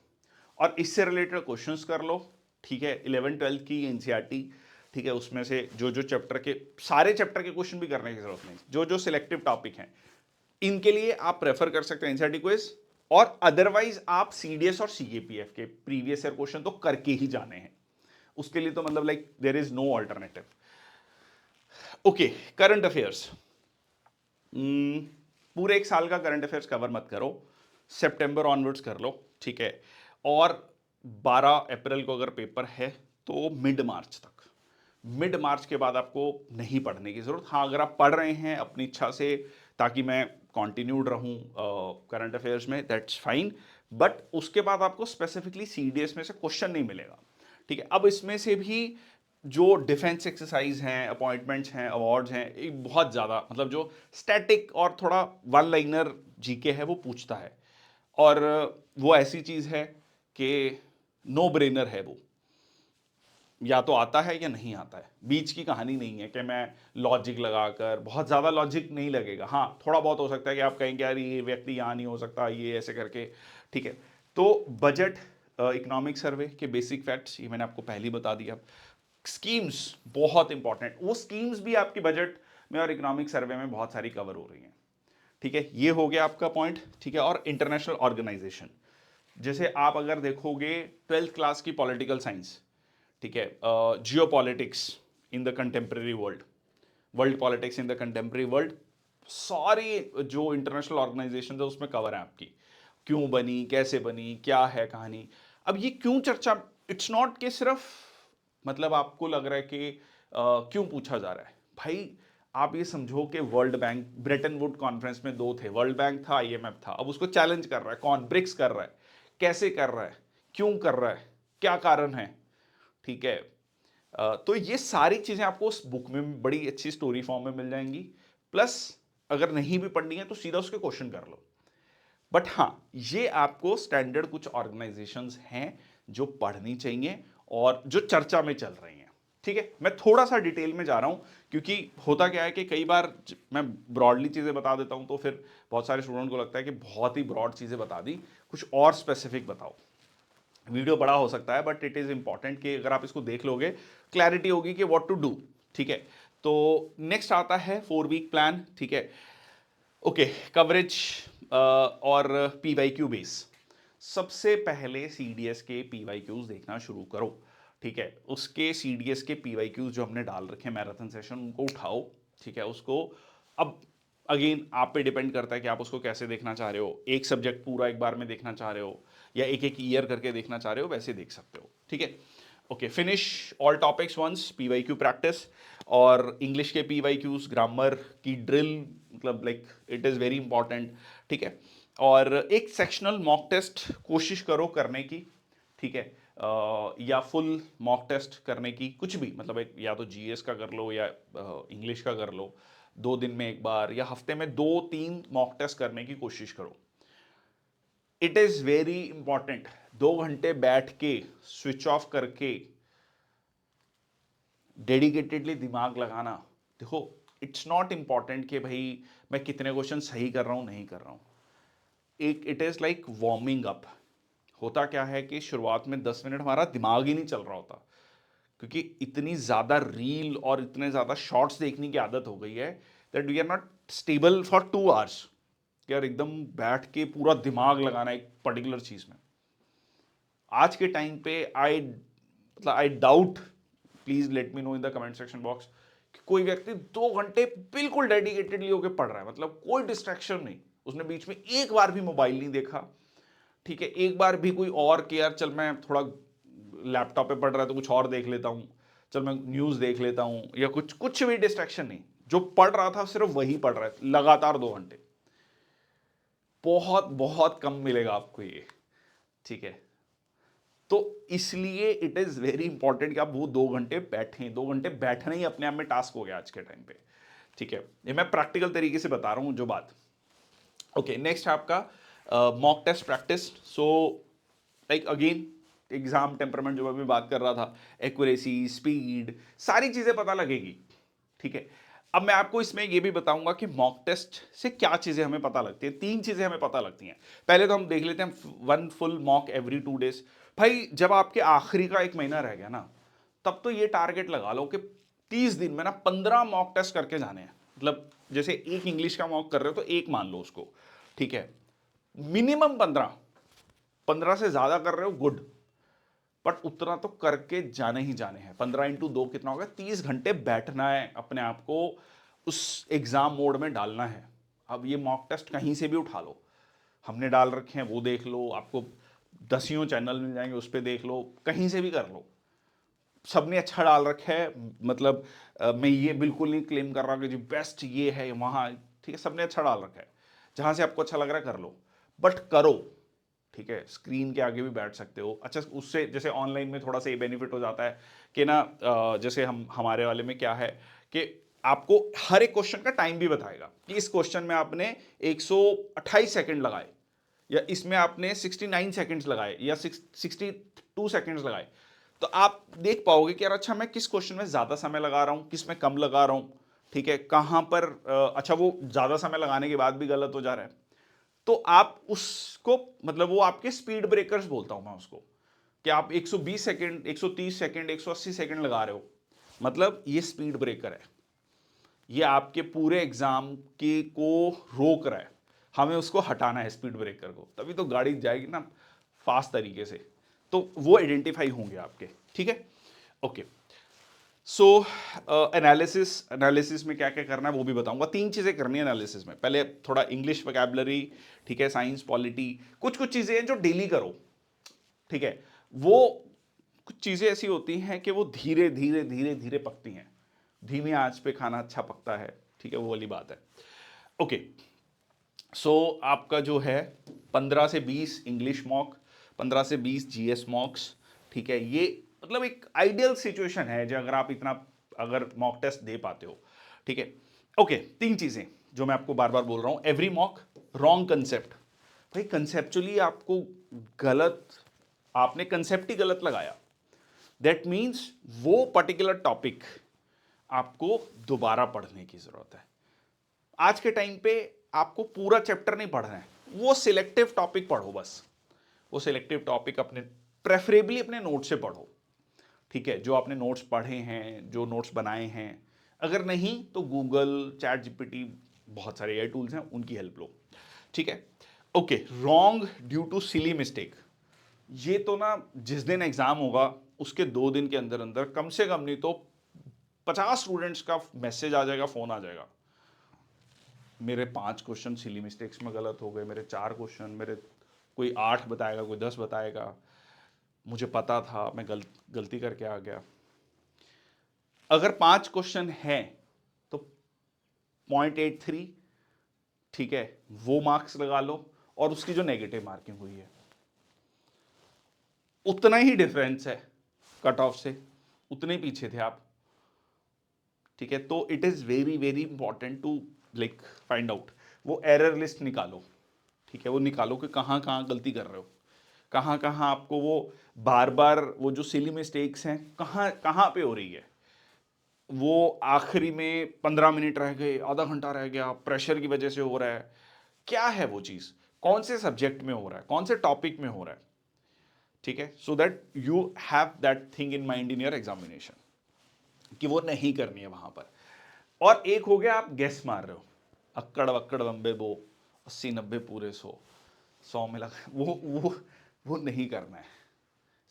और इससे रिलेटेड क्वेश्चंस कर लो, ठीक है। 11-12 की एनसीईआरटी, ठीक है, उसमें से जो जो चैप्टर के, सारे चैप्टर के क्वेश्चन भी करने की जरूरत नहीं, जो जो सिलेक्टिव टॉपिक हैं इनके लिए आप प्रेफर कर सकते हैं एनसीईआरटी क्विज, और अदरवाइज आप सीडीएस और सीएपीएफ के प्रीवियस ईयर क्वेश्चन तो करके ही जाने हैं, उसके लिए तो मतलब like there is no alternative. Okay, current affairs, पूरे एक साल का करंट अफेयर्स कवर मत करो, सितंबर ऑनवर्ड्स कर लो, ठीक है, और 12 अप्रैल को अगर पेपर है तो मिड मार्च तक, मिड मार्च के बाद आपको नहीं पढ़ने की जरूरत। हाँ, अगर आप पढ़ रहे हैं अपनी इच्छा से ताकि मैं कॉन्टिन्यूड रहूं करंट अफेयर्स में, दैट्स फाइन, बट उसके बाद आपको स्पेसिफिकली सीडीएस में से क्वेश्चन नहीं मिलेगा, ठीक है। अब इसमें से भी जो डिफेंस एक्सरसाइज हैं, अपॉइंटमेंट्स हैं, अवार्ड्स हैं, एक बहुत ज़्यादा मतलब जो स्टैटिक और थोड़ा वन लाइनर जीके है वो पूछता है, और वो ऐसी चीज़ है कि नो ब्रेनर है वो, या तो आता है या नहीं आता है, बीच की कहानी नहीं है कि मैं लॉजिक लगाकर, बहुत ज़्यादा लॉजिक नहीं लगेगा, हाँ थोड़ा बहुत हो सकता है कि आप कहेंगे यार ये व्यक्ति यहाँ नहीं हो सकता, ये ऐसे करके, ठीक है। तो बजट, इकोनॉमिक सर्वे के बेसिक फैक्ट्स ये मैंने आपको पहले ही बता दिया। स्कीम्स बहुत इंपॉर्टेंट, वो स्कीम्स भी आपकी बजट में और इकोनॉमिक सर्वे में बहुत सारी कवर हो रही हैं, ठीक है, ये हो गया आपका पॉइंट, ठीक है। और इंटरनेशनल ऑर्गेनाइजेशन, जैसे आप अगर देखोगे 12th क्लास की पॉलिटिकल साइंस, ठीक है, जियो politics in the contemporary world, world politics in the contemporary world, सारी जो इंटरनेशनल ऑर्गेनाइजेशन है उसमें कवर है आपकी, क्यों बनी, कैसे बनी, क्या है कहानी। अब ये क्यों चर्चा, इट्स नॉट कि सिर्फ मतलब आपको लग रहा है कि क्यों पूछा जा रहा है, भाई आप ये समझो कि world bank, Brayton would conference में दो थे, वर्ल्ड बैंक था, आईएमएफ था, अब उसको चैलेंज कर रहा है कौन, ब्रिक्स कर रहा है, कैसे कर रहा है, क्यों कर रहा है, क्या कारण है, ठीक है। तो ये सारी चीजें आपको उस बुक में बड़ी अच्छी स्टोरी फॉर्म में मिल जाएंगी, प्लस अगर नहीं भी पढ़नी है तो सीधा उसके क्वेश्चन कर लो। बट हाँ, ये आपको स्टैंडर्ड कुछ ऑर्गेनाइजेशंस हैं जो पढ़नी चाहिए और जो चर्चा में चल रही हैं, ठीक है। मैं थोड़ा सा डिटेल में जा रहा हूं क्योंकि होता क्या है कि कई बार मैं ब्रॉडली चीजें बता देता हूं तो फिर बहुत सारे स्टूडेंट को लगता है कि बहुत ही ब्रॉड चीजें बता दी, कुछ और स्पेसिफिक बताओ। वीडियो बड़ा हो सकता है बट इट इज इंपॉर्टेंट कि अगर आप इसको देख लोगे क्लैरिटी होगी कि व्हाट टू डू, ठीक है। तो नेक्स्ट आता है 4 वीक प्लान, ठीक है। ओके, कवरेज और पीवाईक्यू बेस, सबसे पहले सीडीएस के पीवाईक्यूज देखना शुरू करो, ठीक है। उसके सीडीएस के पीवाईक्यूज जो हमने डाल रखे हैं मैराथन सेशन, उनको उठाओ, ठीक है। उसको अब अगेन आप पे डिपेंड करता है कि आप उसको कैसे देखना चाह रहे हो, एक सब्जेक्ट पूरा एक बार में देखना चाह रहे हो या एक एक ईयर करके देखना चाह रहे हो, वैसे देख सकते हो, ठीक है। Okay, finish all topics once, PYQ practice, और इंग्लिश के पीवाईक्यूज, ग्रामर की ड्रिल, मतलब like it is very important, ठीक है। और एक सेक्शनल मॉक टेस्ट कोशिश करो करने की, ठीक है, या फुल मॉक टेस्ट करने की, कुछ भी मतलब एक या तो जीएस का कर लो या इंग्लिश का कर लो, 2 दिन में एक बार या हफ्ते में 2-3 मॉक टेस्ट करने की कोशिश करो। इट इज वेरी इंपॉर्टेंट, 2 घंटे बैठ के स्विच ऑफ करके डेडिकेटेडली दिमाग लगाना। देखो, इट्स नॉट इंपॉर्टेंट कि भाई मैं कितने क्वेश्चन सही कर रहा हूं नहीं कर रहा हूं, एक it is like warming up. होता क्या है कि शुरुआत में 10 मिनट हमारा दिमाग ही नहीं चल रहा होता, क्योंकि इतनी ज़्यादा रील और इतने ज़्यादा शॉर्ट्स देखने की आदत हो गई है that we are not stable for 2 hours, कि यार एकदम बैठ के पूरा दिमाग लगाना एक पर्टिकुलर चीज़ में। आज के टाइम पे I doubt, please let me know in the comment section box, कि कोई व्यक्ति 2 घंटे बिल्कुल डेडिकेटेडली होकर पढ़ रहा है, मतलब कोई डिस्ट्रैक्शन नहीं, उसने बीच में एक बार भी मोबाइल नहीं देखा, ठीक है, एक बार भी कोई और कि यार चल मैं थोड़ा लैपटॉप पे पढ़ रहा है तो कुछ और देख लेता हूँ, चल मैं न्यूज़ देख लेता हूँ, या कुछ कुछ भी डिस्ट्रैक्शन नहीं, जो पढ़ रहा था सिर्फ वही पढ़ रहा है लगातार 2 घंटे। बहुत बहुत कम मिलेगा आपको ये, ठीक है। तो इसलिए इट इज वेरी इंपॉर्टेंट कि आप वो 2 घंटे बैठें। 2 घंटे बैठना ही अपने आप में टास्क हो गया आज के टाइम पे, ठीक है। ये मैं प्रैक्टिकल तरीके से बता रहा हूं जो बात। ओके, नेक्स्ट है आपका mock test practice. So like again exam temperament जो मैं अभी बात कर रहा था, एक्यूरेसी, स्पीड, सारी चीजें पता लगेगी, ठीक है। अब मैं आपको इसमें ये भी बताऊंगा कि मॉक टेस्ट से क्या चीजें हमें पता लगती है। 3 चीजें हमें पता लगती हैं। पहले तो हम देख लेते हैं 1 फुल मॉक एवरी 2 डेज। भाई जब आपके आखिरी का 1 महीना रह गया ना, तब तो ये टारगेट लगा लो कि 30 दिन में ना 15 मॉक टेस्ट करके जाने हैं। मतलब जैसे एक इंग्लिश का मॉक कर रहे हो तो एक मान लो उसको, ठीक है। मिनिमम 15 से ज्यादा कर रहे हो गुड, बट उतना तो करके जाने ही जाने हैं। 15 × 2 कितना होगा? 30 घंटे बैठना है, अपने आप को उस एग्जाम मोड में डालना है। अब ये मॉक टेस्ट कहीं से भी उठा लो, हमने डाल रखे हैं वो देख लो, आपको दसियों चैनल मिल जाएंगे उस पर देख लो, कहीं से भी कर लो, सबने अच्छा डाल रखा है। मतलब मैं ये बिल्कुल नहीं क्लेम कर रहा कि जी बेस्ट ये है वहाँ, ठीक है, सबने अच्छा डाल रखा है। जहाँ से आपको अच्छा लग रहा है कर लो, बट करो, ठीक है। स्क्रीन के आगे भी बैठ सकते हो। अच्छा, उससे जैसे ऑनलाइन में थोड़ा सा ये बेनिफिट हो जाता है कि ना जैसे हमारे वाले में क्या है कि आपको हर एक क्वेश्चन का टाइम भी बताएगा कि इस क्वेश्चन में आपने 128 सेकंड लगाए, या इसमें आपने 69 सेकंड्स लगाए, या 62 सेकंड्स लगाए। तो आप देख पाओगे कि यार अच्छा मैं किस क्वेश्चन में ज्यादा समय लगा रहा हूं, किस में कम लगा रहा हूं, ठीक है, कहां पर अच्छा वो ज्यादा समय लगाने के बाद भी गलत हो जा रहा है। तो आप उसको, मतलब वो आपके स्पीड ब्रेकर्स बोलता हूं मैं उसको, कि आप 120 सेकंड, 130 सेकंड, 180 सेकंड लगा रहे हो, मतलब ये स्पीड ब्रेकर है। ये आपके पूरे एग्जाम के को रोक रहा है। हमें उसको हटाना है स्पीड ब्रेकर को, तभी तो गाड़ी जाएगी ना फास्ट तरीके से। तो वो आइडेंटिफाई होंगे आपके, ठीक है। ओके, सो एनालिसिस, एनालिसिस में क्या क्या करना है वो भी बताऊंगा। 3 चीजें करनी है एनालिसिस में। पहले थोड़ा इंग्लिश वोकैबुलरी, ठीक है, साइंस, पॉलिटी, कुछ कुछ चीजें हैं जो डेली करो, ठीक है। वो कुछ चीजें ऐसी होती हैं कि वो धीरे धीरे धीरे धीरे पकती हैं। धीमी आंच पे खाना अच्छा पकता है, ठीक है, वो वाली बात है। ओके, सो आपका जो है 15 से 20 इंग्लिश मॉक, 15 से 20 जीएस मॉक्स, ठीक है। ये मतलब एक आइडियल सिचुएशन है जो अगर आप इतना अगर मॉक टेस्ट दे पाते हो, ठीक है। ओके, 3 चीजें जो मैं आपको बार बार बोल रहा हूं। Every mock wrong concept. भाई कंसेप्चुअली आपको गलत, आपने कंसेप्ट ही गलत लगाया, दैट मीन्स वो पर्टिकुलर टॉपिक आपको दोबारा पढ़ने की जरूरत है। आज के टाइम पे आपको पूरा चैप्टर नहीं पढ़ना है, वो सिलेक्टिव टॉपिक पढ़ो बस। वो सिलेक्टिव टॉपिक अपने प्रेफरेबली अपने नोट से पढ़ो, ठीक है, जो आपने नोट्स पढ़े हैं, जो नोट्स बनाए हैं। अगर नहीं तो गूगल, चैट जीपीटी, बहुत सारे एआई टूल्स हैं, उनकी हेल्प लो, ठीक है। Okay, wrong due to silly mistake. ये तो ना जिस दिन एग्जाम होगा उसके 2 दिन के अंदर अंदर कम से कम नहीं तो 50 स्टूडेंट्स का मैसेज आ जाएगा, फोन आ जाएगा, मेरे 5 क्वेश्चन सिली मिस्टेक्स में गलत हो गए, मेरे 4 क्वेश्चन, मेरे कोई 8 बताएगा, कोई 10 बताएगा, मुझे पता था मैं गलती करके आ गया। अगर 5 क्वेश्चन हैं तो 0.83, ठीक है, वो मार्क्स लगा लो, और उसकी जो नेगेटिव मार्किंग हुई है उतना ही डिफरेंस है कट ऑफ से, उतने पीछे थे आप, ठीक है। तो it is very very important to like find out, वो एरर लिस्ट निकालो, ठीक है, वो निकालो कि कहाँ कहाँ गलती कर रहे हो, कहाँ कहाँ आपको वो बार बार वो जो सिली मिस्टेक्स हैं कहाँ कहाँ पे हो रही है। वो आखिरी में 15 मिनट रह गए, आधा घंटा रह गया, प्रेशर की वजह से हो रहा है, क्या है वो चीज, कौन से सब्जेक्ट में हो रहा है, कौन से टॉपिक में हो रहा है, ठीक है। सो that you have that thing in mind in your examination कि वो नहीं करनी है वहां पर। और एक हो गया आप गेस मार रहे हो, अक्कड़ वक्कड़ बम्बे बो, 80 90 पूरे 100 में लगा, वो नहीं करना है।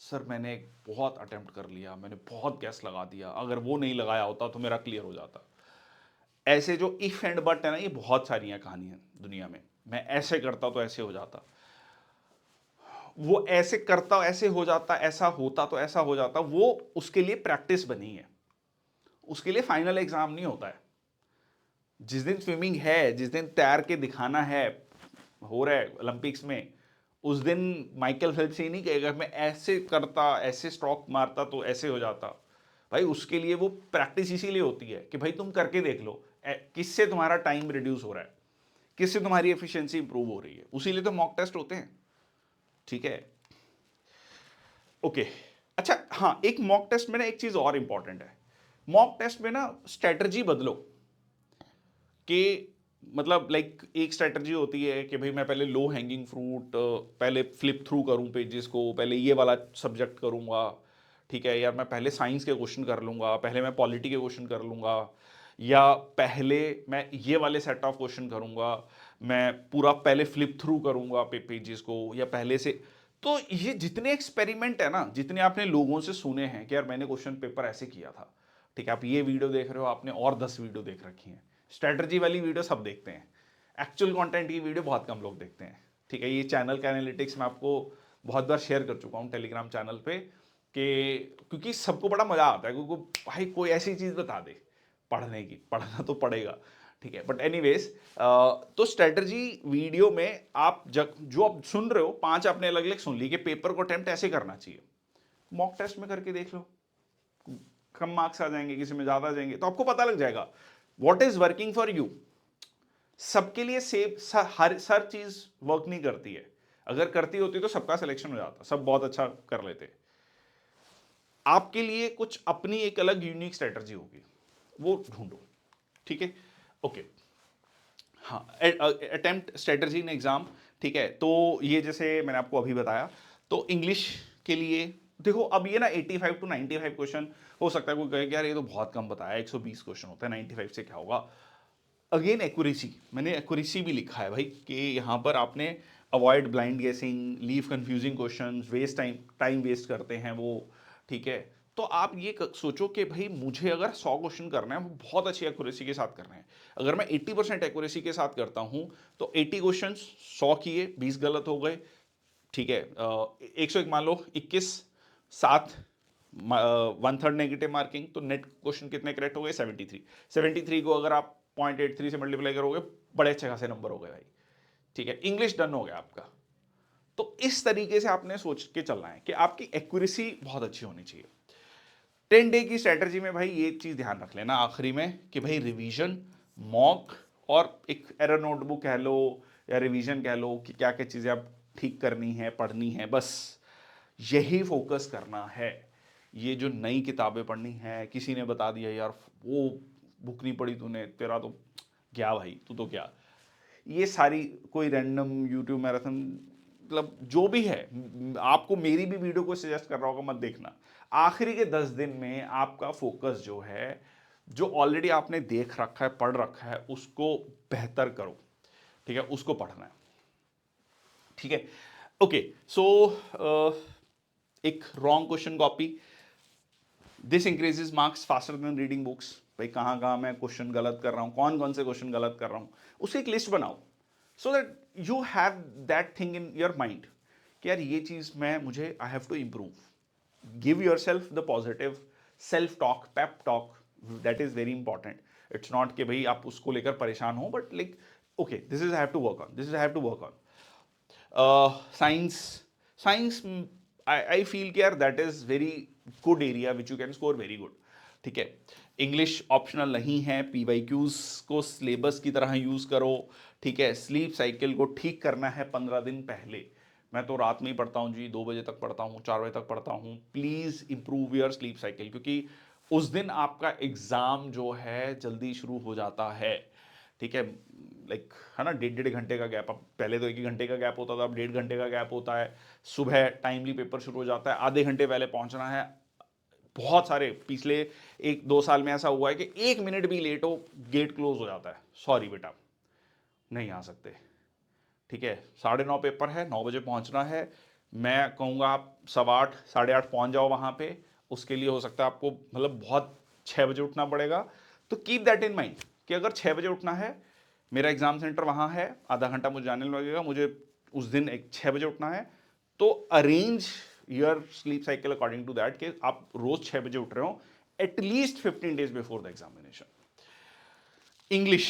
सर मैंने बहुत अटेम्प्ट कर लिया, मैंने बहुत गैस लगा दिया, अगर वो नहीं लगाया होता तो मेरा क्लियर हो जाता। ऐसे जो इफ एंड बट है ना, ये बहुत सारी हैं कहानियां दुनिया में, मैं ऐसे करता तो ऐसे हो जाता, वो ऐसे करता ऐसे हो जाता, ऐसा होता तो ऐसा हो जाता, वो उसके लिए प्रैक्टिस बनी है, उसके लिए फाइनल एग्जाम नहीं होता है। जिस दिन स्विमिंग है, जिस दिन तैर के दिखाना है, हो रहा है ओलंपिक्स में, उस दिन माइकल फेल्प्स ये नहीं कहेगा मैं ऐसे करता, ऐसे स्ट्रोक मारता तो ऐसे हो जाता। भाई उसके लिए वो प्रैक्टिस इसीलिए होती है कि भाई तुम करके देख लो किससे तुम्हारा टाइम रिड्यूस हो रहा है, किससे तुम्हारी एफिशिएंसी इंप्रूव हो रही है, उसी लिए तो मॉक टेस्ट होते हैं। ठीक है, ओके। अच्छा हाँ, एक मॉक टेस्ट में ना एक चीज और इंपॉर्टेंट है, मॉक टेस्ट में ना स्ट्रेटजी बदलो। कि मतलब लाइक एक स्ट्रेटजी होती है कि भाई मैं पहले लो हैंगिंग फ्रूट पहले फ्लिप थ्रू करूं पेजेस को, पहले ये वाला सब्जेक्ट करूंगा, ठीक है, या मैं पहले साइंस के क्वेश्चन कर लूंगा, पहले मैं पॉलिटी के क्वेश्चन कर लूंगा, या पहले मैं ये वाले सेट ऑफ क्वेश्चन करूंगा, मैं पूरा पहले फ्लिप थ्रू करूंगा पेजेस को, या पहले से। तो ये जितने एक्सपेरिमेंट है ना, जितने आपने लोगों से सुने हैं कि यार मैंने क्वेश्चन पेपर ऐसे किया था, ठीक है, आप ये वीडियो देख रहे हो, आपने और 10 वीडियो देख रखी हैं, स्ट्रेटजी वाली वीडियो सब देखते हैं, एक्चुअल कंटेंट की वीडियो बहुत कम लोग देखते हैं। ठीक है, ये चैनल का एनालिटिक्स मैं आपको बहुत बार शेयर कर चुका हूँ टेलीग्राम चैनल पे, कि क्योंकि सबको बड़ा मजा आता है, क्योंकि भाई कोई ऐसी चीज बता दे पढ़ने की, पढ़ना तो पड़ेगा। ठीक है, बट एनीवेज, तो स्ट्रेटजी वीडियो में आप जब जो आप सुन रहे हो, 5 आपने अलग अलग सुन ली कि पेपर को अटेम्प्ट ऐसे करना चाहिए, मॉक टेस्ट में करके देख लो, कम मार्क्स आ जाएंगे, किसी में ज्यादा आ जाएंगे, तो आपको पता लग जाएगा what is working for you. सबके लिए सेम हर चीज वर्क नहीं करती है, अगर करती होती तो सबका सिलेक्शन हो जाता, सब बहुत अच्छा कर लेते। आपके लिए कुछ अपनी एक अलग यूनिक स्ट्रेटजी होगी, वो ढूंढो। ठीक है, ओके। हाँ, अटेम्प्ट स्ट्रेटजी इन एग्जाम। ठीक है, तो ये जैसे मैंने आपको अभी बताया, तो इंग्लिश के लिए देखो, अब ये ना 85 टू 95 क्वेश्चन हो सकता है, कोई कहे कि यार ये तो बहुत कम बताया, 120 क्वेश्चन होता है, 95 से क्या होगा। अगेन एक्यूरेसी, मैंने एक्यूरेसी भी लिखा है भाई, कि यहाँ पर आपने avoid blind guessing, leave confusing questions, waste time waste करते हैं वो। ठीक है, तो आप ये सोचो कि भाई मुझे अगर 100 क्वेश्चन करना है, वो बहुत अच्छी एक्यूरेसी के साथ करना है। अगर मैं 80% एक्यूरेसी के साथ करता हूँ, तो 80 क्वेश्चन 100 किए, 20 गलत हो गए। ठीक है, 101 मान लो, 21 7 1/3 नेगेटिव मार्किंग, तो नेट क्वेश्चन कितने करेक्ट हो गए? 73। 73 को अगर आप 0.83 से मल्टीप्लाई करोगे, बड़े अच्छे खासे नंबर हो गए भाई। ठीक है, इंग्लिश डन हो गया आपका। तो इस तरीके से आपने सोच के चलना है कि आपकी एक्यूरेसी बहुत अच्छी होनी चाहिए। 10 डे की स्ट्रेटजी में भाई ये चीज ध्यान रख लेना आखिरी में, कि भाई रिवीजन, मॉक, और एक एरर नोटबुक कह लो या रिवीजन कह लो, कि क्या क्या चीजें आप ठीक करनी है, पढ़नी है, बस यही फोकस करना है। ये जो नई किताबें पढ़नी है, किसी ने बता दिया यार वो बुक नहीं पढ़ी तूने, तेरा तो क्या भाई, तू तो क्या, ये सारी कोई रैंडम यूट्यूब मैराथन, मतलब जो भी है, आपको मेरी भी वीडियो को सजेस्ट कर रहा होगा, मत देखना। आखिरी के 10 दिन में आपका फोकस जो है, जो ऑलरेडी आपने देख रखा है, पढ़ रखा है, उसको बेहतर करो। ठीक है, उसको पढ़ना है। ठीक है, ओके। सो एक wrong question copy, this increases marks faster than reading books. भाई कहाँ कहाँ मैं क्वेश्चन गलत कर रहा हूँ, कौन कौन से क्वेश्चन गलत कर रहा हूँ, उसकी एक लिस्ट बनाओ, so that you have that thing in your mind कि यार ये चीज़ मैं, मुझे I have to improve. Give yourself the positive self talk, pep talk, that is very important. It's not कि भाई आप उसको लेकर परेशान हो, but like okay, this is I have to work on, this is I have to work on. Science, science I feel कि यार that is very good area which you can score very good. ठीक है, English optional नहीं है, PYQs को syllabus की तरह use करो। ठीक है, स्लीप साइकिल को ठीक करना है 15 दिन पहले। मैं तो रात में ही पढ़ता हूँ जी, 2 बजे तक पढ़ता हूँ, 4 बजे तक पढ़ता हूँ। Please improve your sleep cycle, क्योंकि उस दिन आपका एग्जाम जो है जल्दी शुरू हो जाता है। ठीक है, लाइक है ना, 1.5 घंटे का गैप, अब पहले तो 1 ही घंटे का गैप होता था, अब 1.5 घंटे का गैप होता है। सुबह टाइमली पेपर शुरू हो जाता है, आधे घंटे पहले पहुंचना है। बहुत सारे पिछले 1-2 साल में ऐसा हुआ है कि 1 मिनट भी लेट हो, गेट क्लोज हो जाता है, सॉरी बेटा नहीं आ सकते। ठीक है, 9:30 पेपर है, 9 बजे पहुंचना है। मैं कहूँगा आप 8:15 8:30 पहुंच जाओ वहां पे। उसके लिए हो सकता है आपको मतलब बहुत 6 बजे उठना पड़ेगा। तो कीप दैट इन माइंड कि अगर 6 बजे उठना है, मेरा एग्जाम सेंटर वहां है, आधा घंटा मुझे जाने लगेगा, मुझे उस दिन 6 बजे उठना है, तो arrange your sleep cycle according to that, कि आप रोज 6 बजे उठ रहे हो at least 15 days before the examination. English,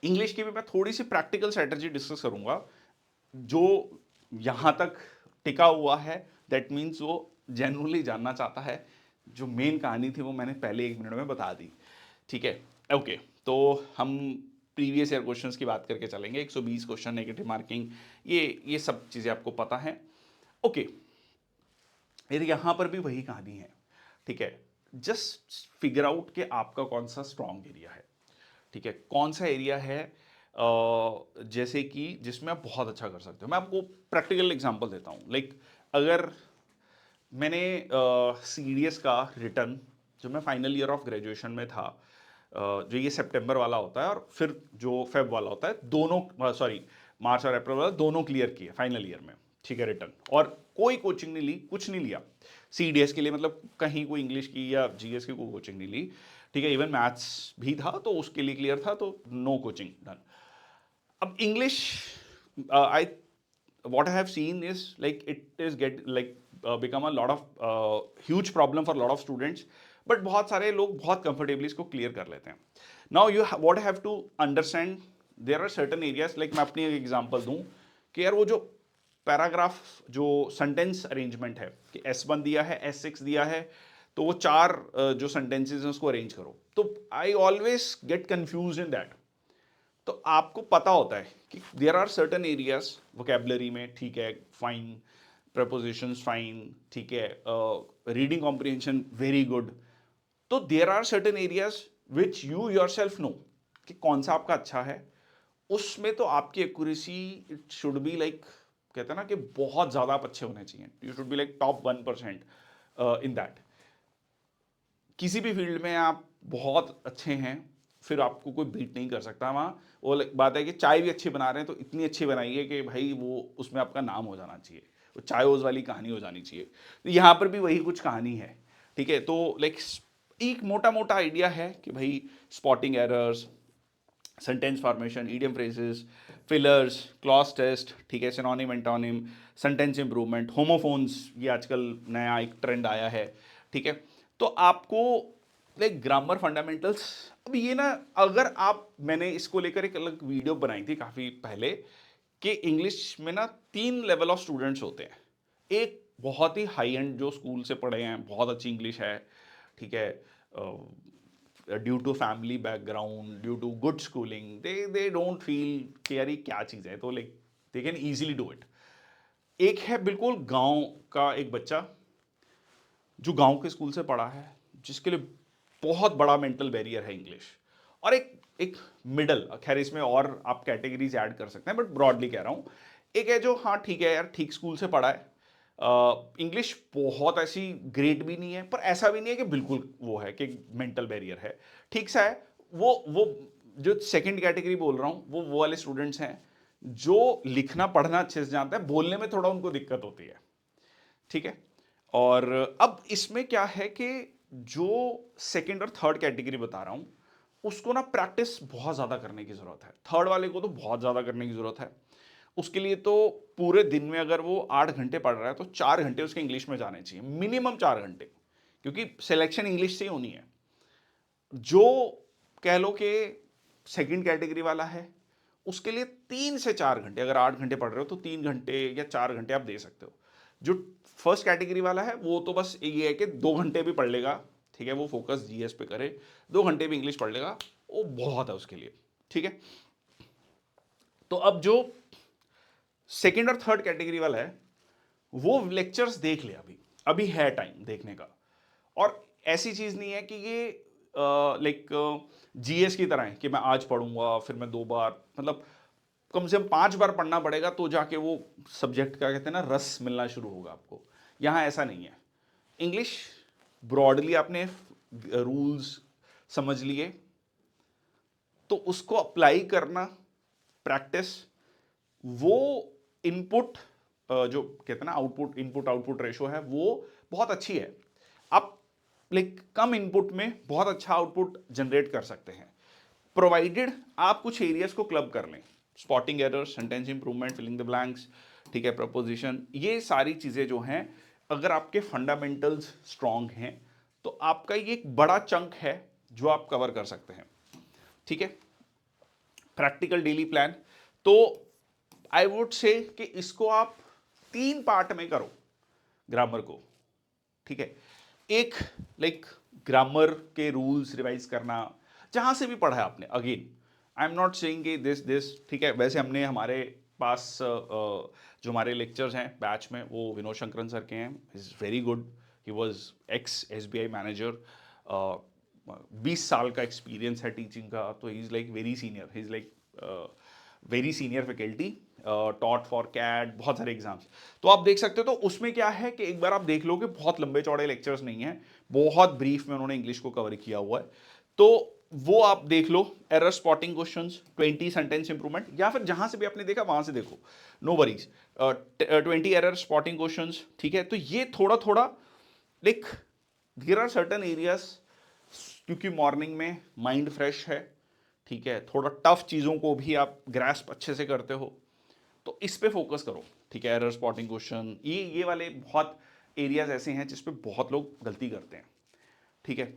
English की भी मैं थोड़ी सी प्रैक्टिकल स्ट्रेटजी डिस्कस करूंगा जो यहां तक टिका हुआ है, दैट मीन्स वो जेन्युइनली जानना चाहता है। जो मेन कहानी थी वो मैंने पहले 1 मिनट में बता दी, ठीक है। ओके, तो हम प्रीवियस ईयर क्वेश्चंस की बात करके चलेंगे। 120 क्वेश्चन, नेगेटिव मार्किंग, ये सब चीज़ें आपको पता है। ओके, यहां पर भी वही कहानी है, ठीक है। जस्ट फिगर आउट कि आपका कौन सा स्ट्रॉन्ग एरिया है, ठीक है। कौन सा एरिया है जैसे कि जिसमें आप बहुत अच्छा कर सकते हो। मैं आपको प्रैक्टिकल एग्जांपल देता हूँ। लाइक अगर मैंने CDS का रिटर्न, जो मैं फाइनल ईयर ऑफ ग्रेजुएशन में था, जो ये सितंबर वाला होता है और फिर जो फेब वाला होता है, दोनों सॉरी मार्च और अप्रैल वाला दोनों क्लियर किए फाइनल ईयर में, ठीक है, रिटर्न। और कोई कोचिंग नहीं ली, कुछ नहीं लिया CDS के लिए, मतलब कहीं कोई इंग्लिश की या GS की कोई कोचिंग नहीं ली, ठीक है। इवन मैथ्स भी था तो उसके लिए क्लियर था, तो नो कोचिंग डन। अब English, I what I have seen is like it is get like become a lot of huge problem for a lot of students, but बहुत सारे लोग बहुत comfortably इसको clear कर लेते हैं। Now what I have to understand, there are certain areas, like मैं अपनी एक example दूं कि यार वो जो पैराग्राफ, जो सेंटेंस अरेंजमेंट है कि S1 दिया है, S6 दिया है, तो वो 4 जो सेंटेंसेस हैं उसको अरेंज करो, तो I always get confuse in that. तो आपको पता होता है कि there are certain areas vocabulary में, ठीक है, फाइन, प्रपोजिशंस फाइन, ठीक है, रीडिंग कॉम्प्रिहेंशन वेरी गुड। तो there are certain areas which you yourself know कि कौन सा आपका अच्छा है। उसमें तो आपकी accuracy it should be like, कहते हैं ना कि बहुत ज़्यादा आप अच्छे होने चाहिए, you should be like top 1% in that. किसी भी फील्ड में आप बहुत अच्छे हैं, फिर आपको कोई बीट नहीं कर सकता वहाँ। वो बात है कि चाय भी अच्छी बना रहे हैं तो इतनी अच्छी बनाइए कि भाई वो उसमें आपका नाम हो जाना चाहिए, वो चाय ओज वाली कहानी हो जानी चाहिए। तो यहाँ पर भी वही कुछ कहानी है, ठीक है। तो लाइक एक मोटा मोटा आइडिया है कि भाई spotting errors, sentence formation, idiom phrases, fillers, clause test, ठीक है, synonym antonym, sentence improvement, homophones, ये आजकल नया एक ट्रेंड आया है, ठीक है। तो आपको लाइक ग्रामर फंडामेंटल्स, अब ये ना, अगर आप, मैंने इसको लेकर एक अलग वीडियो बनाई थी काफ़ी पहले कि इंग्लिश में ना 3 लेवल ऑफ स्टूडेंट्स होते हैं। एक बहुत ही हाई एंड जो स्कूल से पढ़े हैं, बहुत अच्छी इंग्लिश है, ठीक है, due to family background, due to good schooling, they don't feel कि यार ये क्या चीज़ है, तो like they can easily do it. एक है बिल्कुल गांव का एक बच्चा जो गांव के स्कूल से पढ़ा है, जिसके लिए बहुत बड़ा मेंटल बैरियर है इंग्लिश। और एक एक मिडल, खैर इसमें और आप कैटेगरीज ऐड कर सकते हैं, बट ब्रॉडली कह रहा हूं। एक है जो हाँ ठीक है यार, ठीक स्कूल से पढ़ा है, इंग्लिश बहुत ऐसी ग्रेट भी नहीं है, पर ऐसा भी नहीं है कि बिल्कुल वो है कि मेंटल बैरियर है, ठीक सा है। वो जो सेकंड कैटेगरी बोल रहा हूं, वो वाले स्टूडेंट्स हैं जो लिखना पढ़ना अच्छे से जानते हैं, बोलने में थोड़ा उनको दिक्कत होती है, ठीक है। और अब इसमें क्या है कि जो सेकंड और थर्ड कैटेगरी बता रहा हूं, उसको ना प्रैक्टिस बहुत ज़्यादा करने की ज़रूरत है। थर्ड वाले को तो बहुत ज़्यादा करने की ज़रूरत है। उसके लिए तो पूरे दिन में अगर वो 8 घंटे पढ़ रहा है तो 4 घंटे उसके इंग्लिश में जाने चाहिए, मिनिमम 4 घंटे, क्योंकि सिलेक्शन इंग्लिश से ही होनी है। जो कह लो कि सेकंड कैटेगरी वाला है, उसके लिए 3 से 4 घंटे, अगर 8 घंटे पढ़ रहे हो तो 3 घंटे या 4 घंटे आप दे सकते हो। जो फर्स्ट कैटेगरी वाला है वो तो बस ये है कि 2 घंटे भी पढ़ लेगा, ठीक है, वो फोकस GS पे करे, 2 घंटे भी इंग्लिश पढ़ लेगा, वो बहुत है उसके लिए, ठीक है। तो अब जो सेकंड और थर्ड कैटेगरी वाला है, वो लेक्चर्स देख ले, अभी अभी है टाइम देखने का। और ऐसी चीज नहीं है कि ये लाइक GS की तरह है कि मैं आज पढ़ूंगा फिर मैं 2 बार, मतलब कम से कम 5 बार पढ़ना पड़ेगा तो जाके वो सब्जेक्ट का, कहते हैं ना, रस मिलना शुरू होगा आपको। यहाँ ऐसा नहीं है। इंग्लिश ब्रॉडली आपने रूल्स समझ लिए, तो उसको अप्लाई करना, प्रैक्टिस, वो इनपुट, जो कहते हैं ना आउटपुट, इनपुट आउटपुट रेशो है, वो बहुत अच्छी है। आप लाइक कम इनपुट में बहुत अच्छा आउटपुट जनरेट कर सकते हैं, प्रोवाइडेड आप कुछ एरियाज को क्लब कर लें। Spotting error, sentence improvement, filling the blanks, ठीक है, प्रपोजिशन, ये सारी चीज़ें जो हैं, अगर आपके फंडामेंटल्स स्ट्रांग हैं तो आपका ये एक बड़ा चंक है जो आप कवर कर सकते हैं, ठीक है। Practical daily plan. तो आई वुड से कि इसको आप 3 पार्ट में करो ग्रामर को, ठीक है। एक लाइक ग्रामर के रूल्स रिवाइज करना, जहां से भी पढ़ा है आपने। Again I am not saying कि दिस, ठीक है। वैसे हमने हमारे पास जो हमारे लेक्चर्स हैं बैच में, वो विनोद शंकरन सर के हैं। Is very good. He was ex SBI manager, 20 साल का एक्सपीरियंस है टीचिंग का। तो he is like very senior, he is like very senior faculty, taught for CAT, बहुत सारे एग्जाम्स। तो आप देख सकते हो। तो उसमें क्या है कि एक बार आप देख लोगे, बहुत लंबे चौड़े लेक्चर्स नहीं है, बहुत ब्रीफ में उन्होंने इंग्लिश को कवर किया हुआ है। तो वो आप देख लो। Error spotting questions, 20 sentence improvement, या फिर जहां से भी आपने देखा वहां से देखो, no worries. 20 error spotting questions, ठीक है। तो ये थोड़ा थोड़ा like there are certain areas, क्योंकि मॉर्निंग में माइंड फ्रेश है, ठीक है। थोड़ा टफ चीज़ों को भी आप ग्रैस्प अच्छे से करते हो, तो इस पे फोकस करो, ठीक है। एरर स्पॉटिंग क्वेश्चन, ये वाले बहुत एरियाज ऐसे हैं जिस पे बहुत लोग गलती करते हैं, ठीक है।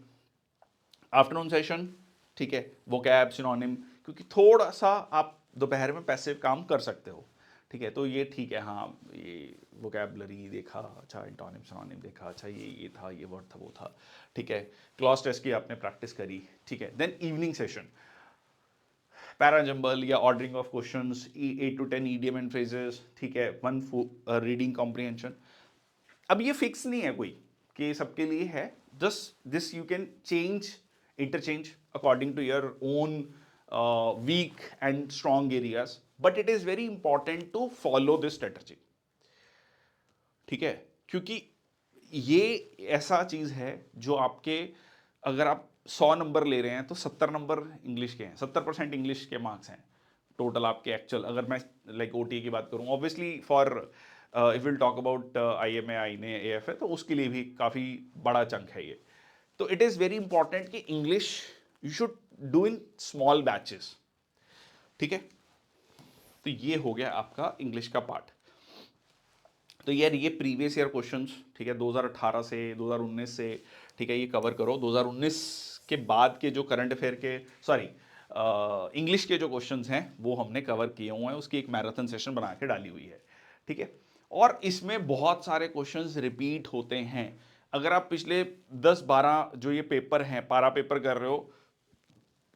आफ्टरनून सेशन, ठीक है। वोकैब, सिनोनिम, क्योंकि थोड़ा सा आप दोपहर में पैसिव काम कर सकते हो, ठीक है। तो ये ठीक है। हाँ, ये वोकैबलरी देखा, अच्छा एंटोनिम सिनोनिम देखा, अच्छा ये था, ये वर्ड था, वो था, ठीक है। क्लॉज टेस्ट की आपने प्रैक्टिस करी, ठीक है। देन इवनिंग सेशन, पैराजंबल या ordering of questions, 8 to 10 idiom and phrases, ठीक है। One reading comprehension. अब ये फिक्स नहीं है कोई कि सबके लिए है, just this you can change, interchange according to your own weak and strong areas, but it is very important to follow this strategy, ठीक है। क्योंकि ये ऐसा चीज है जो आपके, अगर आप 100 नंबर ले रहे हैं तो 70 नंबर इंग्लिश के हैं, 70% इंग्लिश के मार्क्स हैं टोटल आपके एक्चुअल। अगर मैं लाइक OT की बात करूं, obviously for if will talk about IMA, INA, AFA, तो उसके लिए भी काफ़ी बड़ा चंक है ये। तो इट इज़ वेरी इंपॉर्टेंट कि English you should do in small batches, ठीक है। तो ये हो गया आपका इंग्लिश का पार्ट। तो यार ये प्रीवियस ईयर क्वेश्चंस, ठीक है, 2018 से 2019 से, ठीक है, ये कवर करो। 2019 के बाद के जो करंट अफेयर के, सॉरी, इंग्लिश के जो क्वेश्चंस हैं वो हमने कवर किए हुए हैं, उसकी एक मैराथन सेशन बना के डाली हुई है, ठीक है। और इसमें बहुत सारे क्वेश्चंस रिपीट होते हैं। अगर आप पिछले 10-12 जो ये पेपर हैं, पारा पेपर कर रहे हो,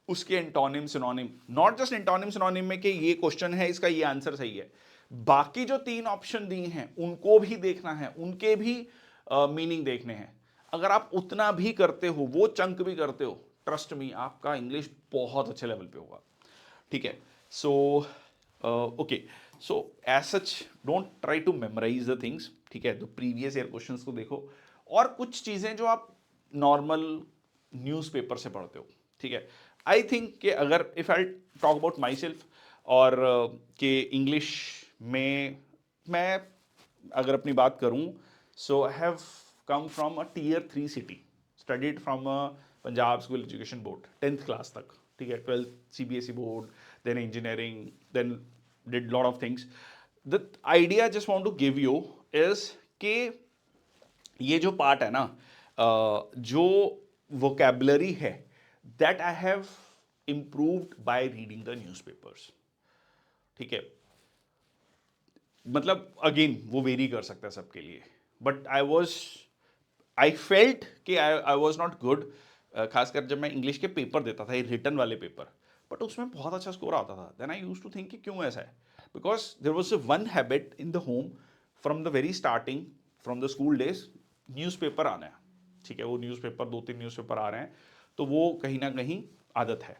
उसके antonym synonym, not just antonym synonym में कि ये क्वेश्चन है, इसका ये आंसर सही है, बाकी जो 3 ऑप्शन दिए हैं उनको भी देखना है, उनके भी मीनिंग देखने हैं। अगर आप उतना भी करते हो, वो चंक भी करते हो, ट्रस्ट मी, आपका इंग्लिश बहुत अच्छे लेवल पे होगा, ठीक है। So okay, so as such don't try to memorise the things, ठीक है। तो प्रीवियस ईयर क्वेश्चंस को देखो, और कुछ चीजें जो आप नॉर्मल न्यूज़पेपर से पढ़ते हो, ठीक है। आई थिंक कि अगर if I talk about myself, और कि इंग्लिश में मैं अगर अपनी बात करूं, so I have come from a Tier 3 city, studied from Punjab school education board 10th class तक, ठीक है। 12th CBSE board, then engineering, then did lot of things. The idea just want to give you is कि ये जो part है ना, जो vocabulary है, that I have improved by reading the newspapers, ठीक है। मतलब अगेन वो वेरी कर सकता है सबके लिए, बट आई फेल्ट कि आई वॉज नॉट गुड, खासकर जब मैं इंग्लिश के पेपर देता था, ये रिटर्न वाले पेपर, बट उसमें बहुत अच्छा स्कोर आता था। Then I use to think कि क्यों ऐसा है, because there was one habit in the home from the very starting, from the school days, newspaper आना है, ठीक है। वो न्यूज़पेपर, 2-3 न्यूज़पेपर आ रहे हैं, तो वो कहीं ना कहीं आदत है।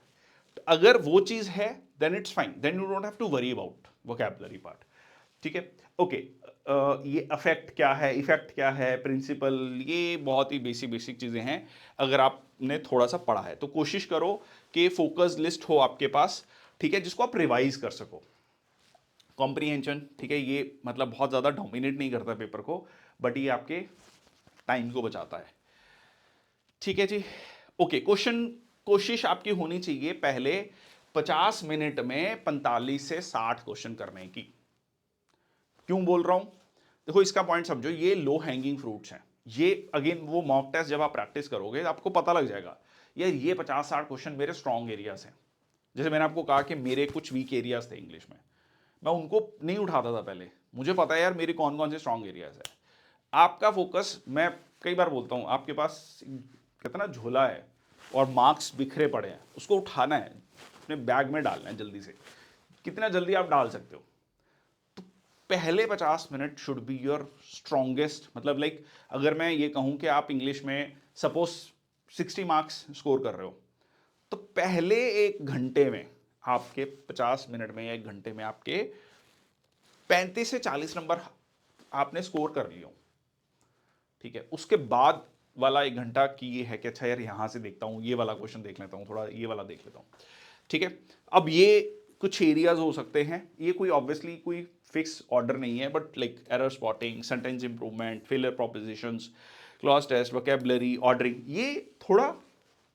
तो अगर वो चीज़ है then it's fine, then you don't have to worry about vocabulary part, ठीक है। ओके, ये अफेक्ट क्या है, इफेक्ट क्या है, प्रिंसिपल, ये बहुत ही बेसिक चीज़ें हैं। अगर आपने थोड़ा सा पढ़ा है तो कोशिश करो कि फोकस लिस्ट हो आपके पास, ठीक है, जिसको आप रिवाइज कर सको। कॉम्प्रीहेंशन, ठीक है, ये मतलब बहुत ज़्यादा डोमिनेट नहीं करता पेपर को, बट ये आपके टाइम को बचाता है, ठीक है जी। ओके, कोशिश आपकी होनी चाहिए पहले 50 मिनट में 45 से 60 क्वेश्चन करने की। क्यों बोल रहा हूं, देखो इसका पॉइंट समझो, ये लो हैंगिंग फ्रूट्स हैं। ये अगेन वो मॉक टेस्ट जब आप प्रैक्टिस करोगे आपको पता लग जाएगा, यार ये 50-60 क्वेश्चन मेरे स्ट्रॉन्ग एरियाज हैं, जैसे मैंने आपको कहा कि मेरे कुछ वीक एरियाज थे इंग्लिश में, मैं उनको नहीं उठाता था पहले, मुझे पता है यार मेरे कौन कौन से स्ट्रॉन्ग एरियाज है। आपका फोकस, मैं कई बार बोलता हूँ, आपके पास कितना झोला है और मार्क्स बिखरे पड़े हैं, उसको उठाना है, अपने बैग में डालना है जल्दी से, कितना जल्दी आप डाल सकते हो। तो पहले 50 minute should be your strongest, मतलब लाइक अगर मैं ये कहूँ कि आप इंग्लिश में सपोज 60 मार्क्स स्कोर कर रहे हो, तो पहले 1 घंटे में आपके 50 मिनट में या 1 घंटे में आपके 35 से 40 नंबर आपने स्कोर कर लिया, ठीक है। उसके बाद वाला 1 घंटा की ये है कि अच्छा यार यहाँ से देखता हूँ, ये वाला क्वेश्चन देख लेता हूँ, थोड़ा ये वाला देख लेता हूँ, ठीक है। अब ये कुछ एरियाज हो सकते हैं, ये कोई ऑब्वियसली कोई फिक्स ऑर्डर नहीं है, but like error spotting, sentence improvement, failure propositions, clause test, vocabulary, ordering, ये थोड़ा